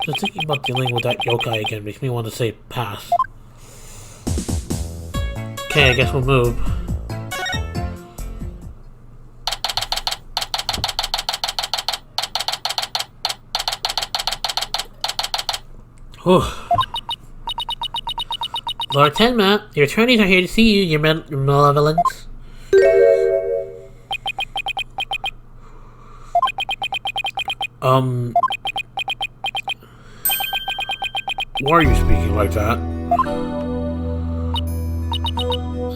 Just thinking about dealing with that yokai again makes me want to say pass. Okay, I guess we'll move. Whew. Lord Tenma, your attorneys are here to see you, your malevolence. Why are you speaking like that?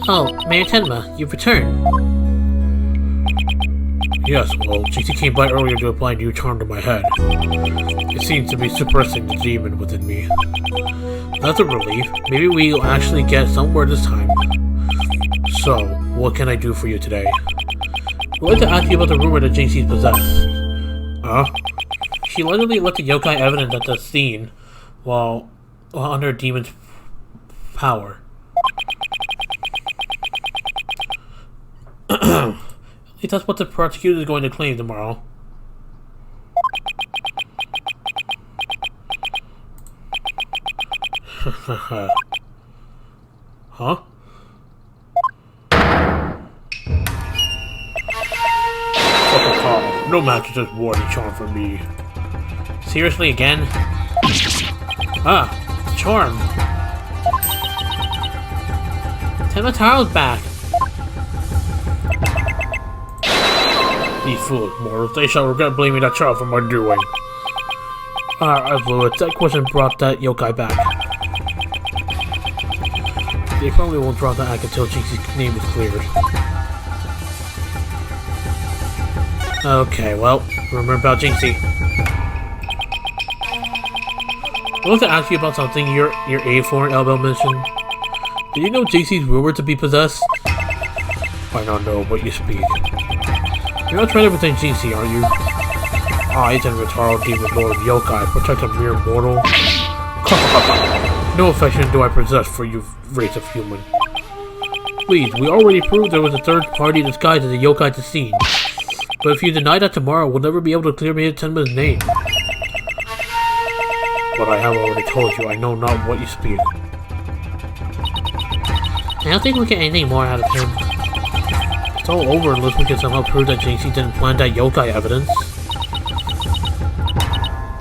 Oh, Mayor Tenma, you've returned. Yes, well, JINXIE came by earlier to apply a new charm to my head. It seems to be suppressing the demon within me. That's a relief. Maybe we'll actually get somewhere this time. So, what can I do for you today? I'd like to ask you about the rumor that JINXIE's possessed. Huh? She literally left the yokai evidence at the scene while under a demon's power. At least that's what the prosecutor is going to claim tomorrow. Huh? Fuck a call. No match is just warning charm for me. Seriously, again? Ah, charm. Temataro's back. These fools, mortals, they shall regret blaming that child for my doing. I blew it. That question brought that yokai back. They probably won't drop the act until JINXIE's name is cleared. Okay, well, remember about JINXIE. I want to ask you about something your A4 Elbow mentioned. Did you know JINXIE's rumored to be possessed? I don't know what you speak. You're not trying to pretend JINXIE, are you? I, Tenmataro, Demon Lord of Yokai, protect a mere mortal. No affection do I possess for you, race of human. Please, we already proved there was a third party disguised as a yokai to scene. But if you deny that tomorrow, we'll never be able to clear Mayor Tenma's name. But I have already told you, I know not what you speak. I don't think we'll get anything more out of him. It's all over unless we can somehow prove that JINXIE didn't plant that yokai evidence.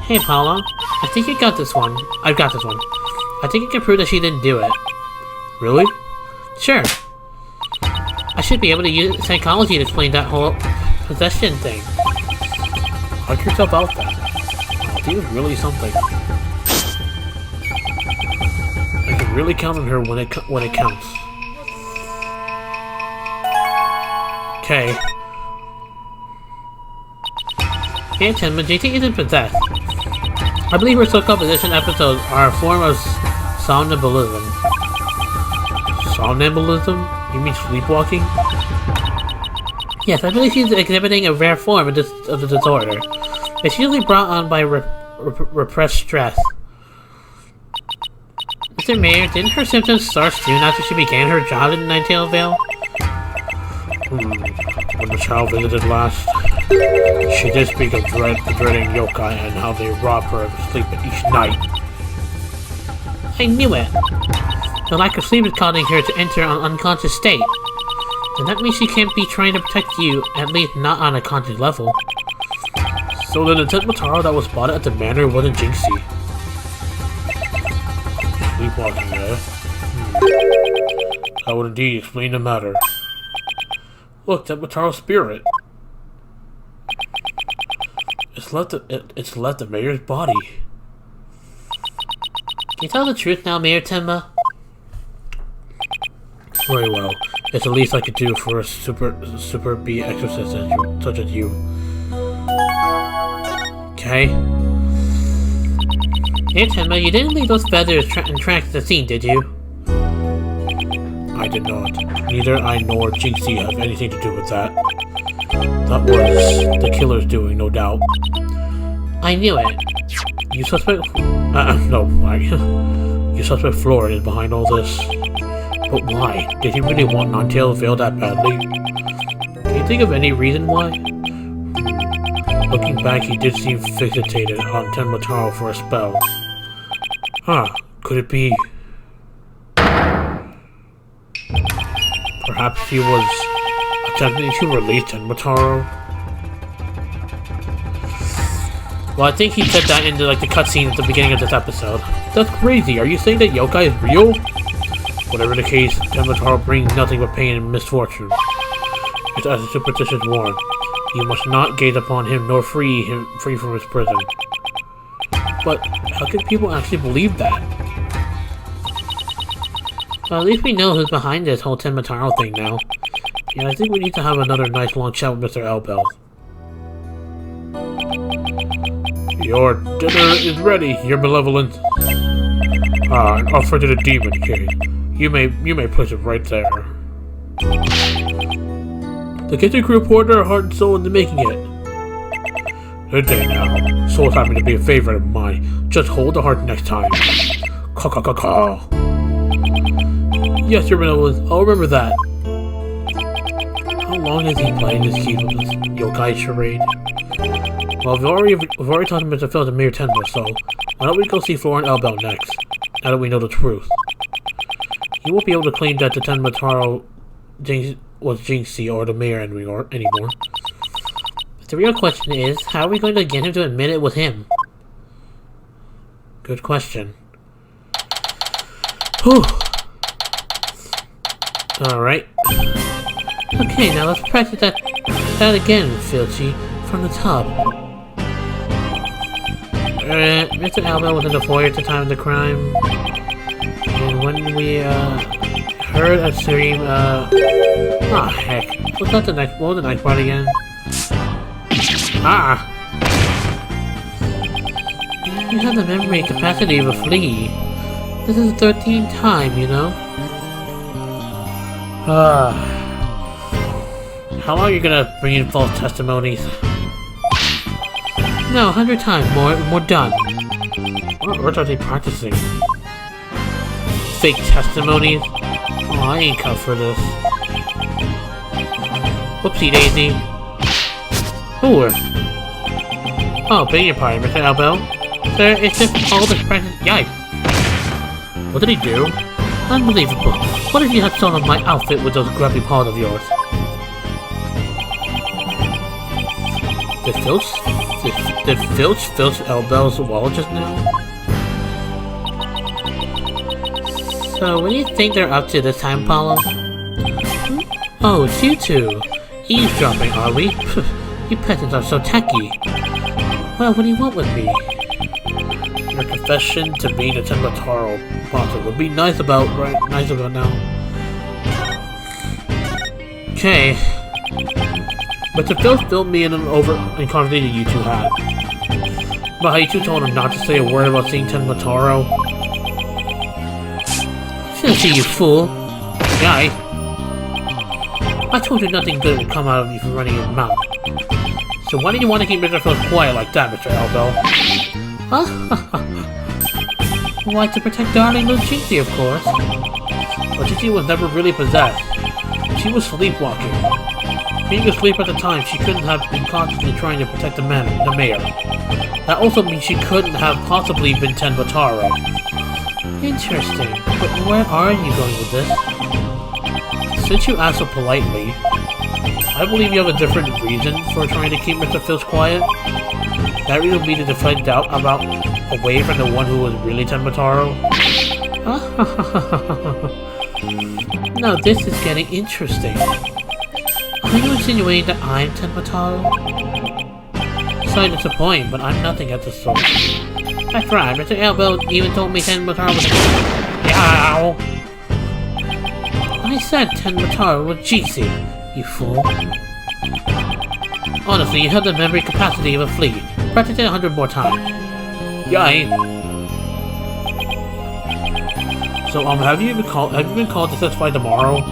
Hey Paula, I think you got this one. I've got this one. I think you can prove that she didn't do it. Really? Sure. I should be able to use psychology to explain that whole possession thing. Knock yourself out then. Oh, she is really something. I can really count on her when it counts. Okay. Hey Tenma, JT isn't possessed. I believe her so-called possession episodes are a form of somnambulism. Somnambulism? You mean sleepwalking? Yes, I believe she's exhibiting a rare form of the disorder. It's usually brought on by repressed stress. Mr. Mayor, didn't her symptoms start soon after she began her job in Ninetale Vale? When the child visited last, she did speak of dreading yokai and how they rob her of sleep each night. I knew it! The lack of sleep is causing her to enter an unconscious state. And that means she can't be trying to protect you, at least not on a conscious level. So then the Tenmataro that was spotted at the manor wasn't JINXIE. Sleepwalking, eh? That would indeed explain the matter. Look, Tenmataro's spirit. It's left the mayor's body. Can you tell the truth now, Mayor Tenma? Very well. It's the least I could do for a super B exorcist such as you. Okay. Mayor Tenma, you didn't leave those feathers and tracks at the scene, did you? I did not. Neither I nor JINXIE have anything to do with that. That was the killer's doing, no doubt. I knew it. You suspect... You suspect Florin is behind all this. But why? Did he really want Ninetale Vale that badly? Can you think of any reason why? Looking back, he did seem fixated on Tenmataro for a spell. Could it be... Perhaps he was attempting to release Tenmataro? Well, I think he said that in the cutscene at the beginning of this episode. That's crazy. Are you saying that yokai is real? Whatever the case, Tenmataro brings nothing but pain and misfortune. It's as the superstitions warn. You must not gaze upon him nor free from his prison. But how can people actually believe that? Well, at least we know who's behind this whole Tenmataro thing now. Yeah, I think we need to have another nice long chat with Mr. Elbel. Your dinner is ready, your malevolence. An offer to the Demon King. You may place it right there. The kitchen crew poured their heart and soul into making it. Good day now. Soul's happen to be a favorite of mine. Just hold the heart next time. Caw. Yes, your benevolence. I'll remember that. How long has he playing this game of this yokai charade? Well, we've already talked to Mr. Phil and Mayor Tenma, so why don't we go see Florin Elbel next, now that we know the truth. He won't be able to claim that the Tenmataro was JINXIE or the mayor anymore. The real question is, how are we going to get him to admit it was him? Good question. Whew. Alright. Okay, now let's practice that again, Filchy, from the top. Mr. Albert was in the foyer at the time of the crime. And when we, heard a scream, heck. What was the next part again? You have the memory capacity of a flea. This is the 13th time, you know? How long are you gonna bring in false testimonies? No, 100 times more done. What are they practicing? Fake testimonies? Oh, I ain't cut for this. Whoopsie daisy. Ooh. Oh, beg your pardon, Mr. Albel. Sir, it's just all this practice. Yikes. What did he do? Unbelievable. What if you had stolen my outfit with those grubby paws of yours? Did Filch Albel's wall just now? So, what do you think they're up to this time, Paula? Oh, it's you two. Eavesdropping, are we? You peasants are so tacky. Well, what do you want with me? Your confession to being a Tenbataro monster would be nice about now. Okay. But the Phil filled me in conversation you two had. About how you two told him not to say a word about seeing Tenbataro. Filthy, you fool. Guy. I told you nothing good would come out of you from running your mouth. So why do you want to keep Mr. Phil quiet like that, Mr. Albel? Why, to protect darling little JINXIE, of course. But JINXIE was never really possessed. She was sleepwalking. Being asleep at the time, she couldn't have been consciously trying to protect the mayor. That also means she couldn't have possibly been Tenbataro. Interesting. But where are you going with this? Since you asked so politely, I believe you have a different reason for trying to keep Mr. Phil's quiet. That reason would be to deflect doubt away from the one who was really Tenbataro. Now this is getting interesting. Are you insinuating that I'm Tenbataro? Sorry to disappoint, but I'm nothing at the sort. That's right, Mr. Albel even told me Tenbataro was Yow! I said Tenbataro was JINXIE, you fool. Honestly, you have the memory capacity of a flea. Practice it 100 more times. Yay! So, have you been called to testify tomorrow?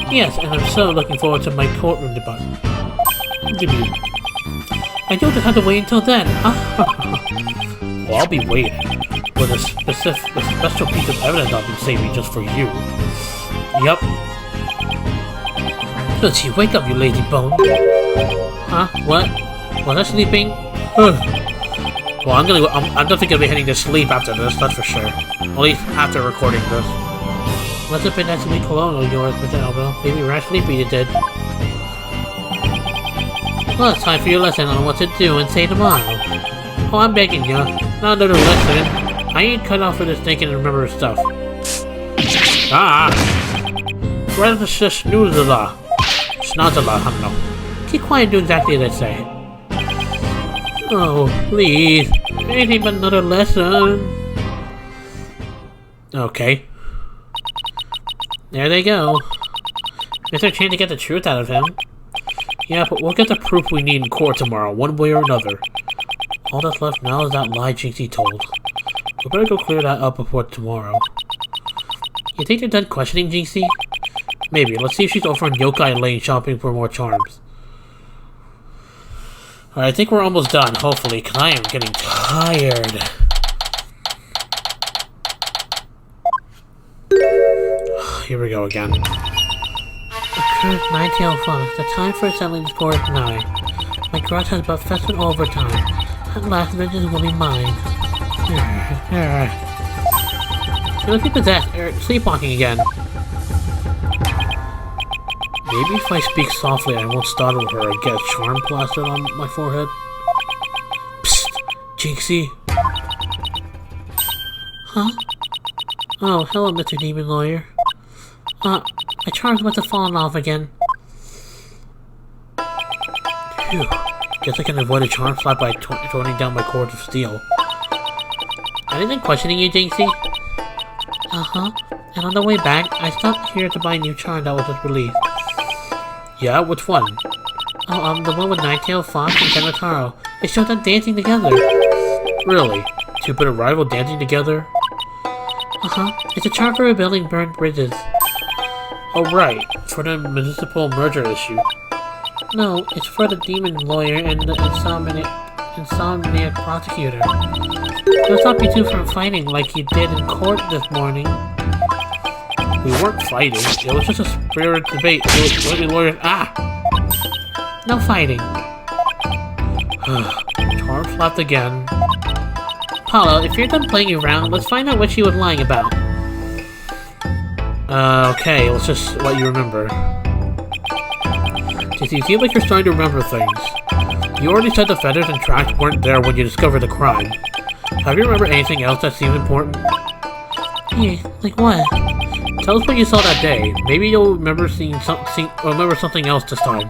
Yes, and I'm so looking forward to my courtroom debut. I don't have to wait until then. Well, I'll be waiting with a special piece of evidence I've been saving just for you. Yep. Don't you wake up, you lazy bone. Huh? What? Was I sleeping? Well, I'm definitely gonna be heading to sleep after this, that's for sure. At least after recording this. Must have been that sweet cologne of yours, Mr. Albel. Maybe you're sleepy you did. Well, it's time for your lesson on what to do and say tomorrow. Oh, I'm begging you. Not another lesson. I ain't cut off for this thinking and remember stuff. Rather than snoozala. Snozzala, I don't know. Keep quiet and do exactly as I say. Oh, please. Anything but another lesson. Okay. There they go. It's our chance to get the truth out of him. Yeah, but we'll get the proof we need in court tomorrow, one way or another. All that's left now is that lie JINXIE told. We better go clear that up before tomorrow. You think they're done questioning JINXIE? Maybe. Let's see if she's over on Yokai Lane shopping for more charms. Alright, I think we're almost done, hopefully, because I am getting tired. Here we go again. Occurs 1905. The time for settling the score is 9. My grudge has but festered overtime. At last, vengeance will be mine. She looks possessed. Sleepwalking again. Maybe if I speak softly, I won't startle her and get a charm plastered on my forehead. Psst, JINXIE. Huh? Oh, hello, Mr. Demon Lawyer. My charms must have fallen off again. Phew. Guess I can avoid a charm slap by toning down my cords of steel. Anything questioning you, JINXIE? Uh-huh. And on the way back, I stopped here to buy a new charm that was just released. Yeah, which one? Oh, the one with Ninetail, Fox, and Genotaro. It showed them dancing together. Really? Two bitter rival dancing together? Uh-huh. It's a charm for rebuilding burned bridges. Oh, right. For the municipal merger issue. No, it's for the demon lawyer and the insomniac prosecutor. It'll stop you two from fighting like you did in court this morning. We weren't fighting. It was just a spirited debate. It was really lawyers. Ah! No fighting. Charm slapped again. Paulo, if you're done playing around, let's find out what she was lying about. Okay, let's just let you remember. You seem like you're starting to remember things. You already said the feathers and tracks weren't there when you discovered the crime. Have you remembered anything else that seems important? Yeah, like what? Tell us what you saw that day. Maybe you'll remember remember something else this time.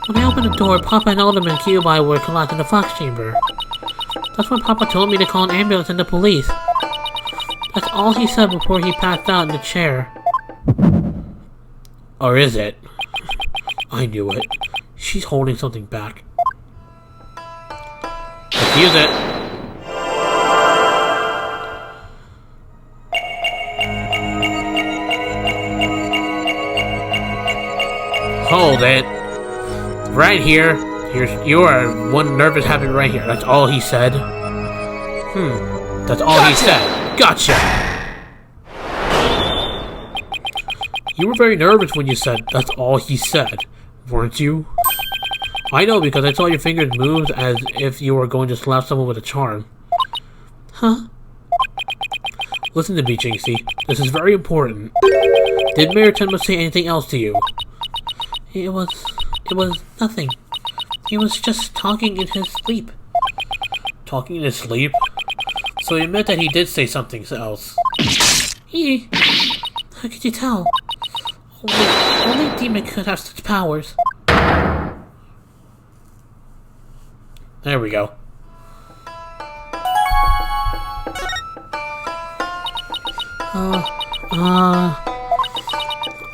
When I opened the door, Papa and Alderman Kyuubi were locked in the Fox Chamber. That's when Papa told me to call an ambulance and the police. That's all he said before he passed out in the chair. Or is it? I knew it. She's holding something back. Let's use it. Hold it. Right here. You are one nervous habit right here. That's all he said. That's all he said. Gotcha! You were very nervous when you said, that's all he said, weren't you? I know because I saw your fingers move as if you were going to slap someone with a charm. Huh? Listen to me, JINXIE. This is very important. Did Mayor Tenma say anything else to you? It was nothing. He was just talking in his sleep. Talking in his sleep? So it meant that he did say something else. How could you tell? Only demon could have such powers. There we go.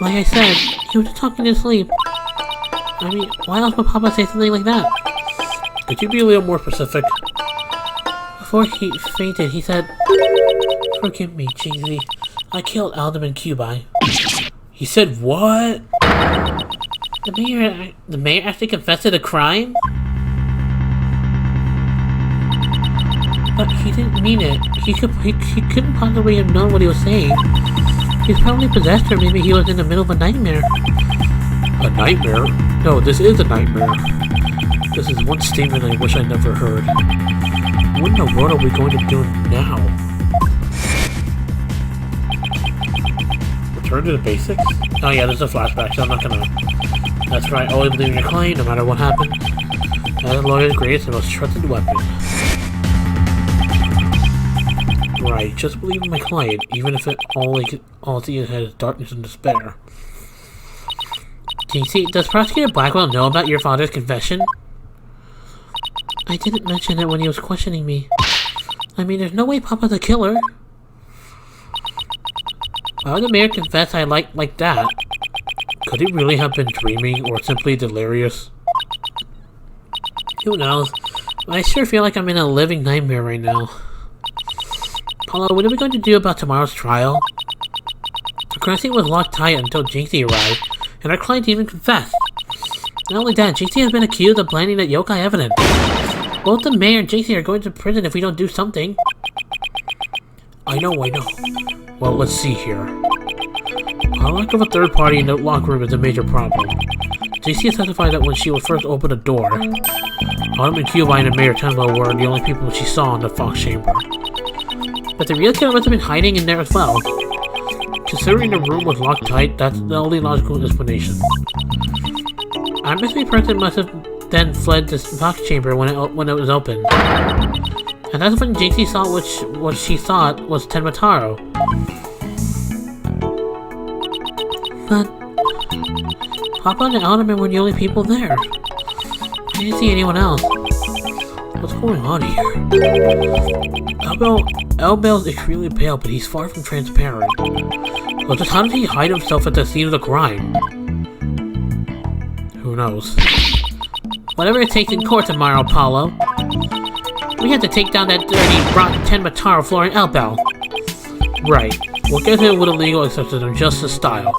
Like I said, he was just talking in his sleep. I mean, why else would Papa say something like that? Could you be a little more specific? Before he fainted, he said, "Forgive me, JINXIE. I killed Alderman Kyuubi." He said what? The mayor actually confessed to the crime? But he didn't mean it. He couldn't possibly have known what he was saying. He's probably possessed, or maybe he was in the middle of a nightmare. A nightmare? No, this is a nightmare. This is one statement I wish I never heard. What in the world are we going to do now? Return to the basics? Oh yeah, there's a flashback, so I'm not gonna... That's right, always believe in your client, no matter what happens. That is a lawyer's greatest and most trusted weapon. Right, just believe in my client, even if all it's in has is darkness and despair. JINXIE, does Prosecutor Blackwell know about your father's confession? I didn't mention it when he was questioning me. I mean, there's no way Papa's a killer. Why would the mayor confess I like that? Could he really have been dreaming or simply delirious? Who knows? I sure feel like I'm in a living nightmare right now. Paulo, what are we going to do about tomorrow's trial? The crime scene was locked tight until JINXIE arrived, and our client even confessed. Not only that, JINXIE has been accused of planting that yokai evidence. Both the mayor and JINXIE are going to prison if we don't do something. I know. Well, let's see here. Our lack of a third party in the locker room is a major problem. JINXIE testified that when she was first opened the door, Alderman Kyuubi and Mayor Tenma were the only people she saw in the Fox Chamber. But the real killer must have been hiding in there as well. Considering the room was locked tight, that's the only logical explanation. Our mystery person must have then fled the stock chamber when it was open. And that's when JINXIE saw what she thought was Tenmataro. But Papa and Alderman were the only people there. I didn't see anyone else. What's going on here? Elbel's extremely pale, but he's far from transparent. Well, just how did he hide himself at the scene of the crime? Who knows? Whatever it takes in court tomorrow, Apollo. We have to take down that dirty, rotten Tenmataro Floor and Elbel. Right. We'll get him with a legal exception of justice style.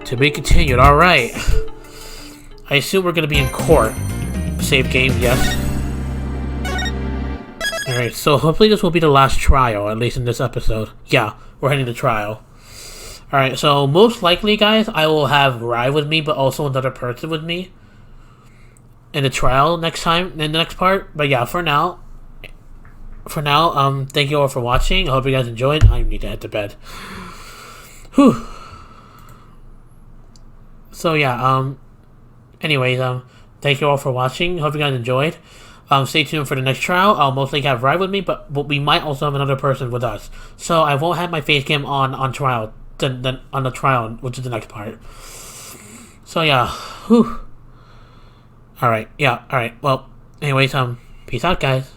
To be continued, alright. I assume we're gonna be in court. Save game, yes. Alright, so hopefully this will be the last trial, at least in this episode. Yeah, we're heading to trial. Alright, so most likely, guys, I will have Wright with me, but also another person with me in the trial next time, in the next part. But yeah, for now, thank you all for watching. I hope you guys enjoyed. I need to head to bed. Whew. So yeah, anyways, thank you all for watching. Hope you guys enjoyed. Stay tuned for the next trial. I'll mostly have Wright with me, but we might also have another person with us. So I won't have my face cam on trial, then on the trial, which is the next part. So yeah, whew. Alright, yeah, alright. Well, anyways, peace out, guys.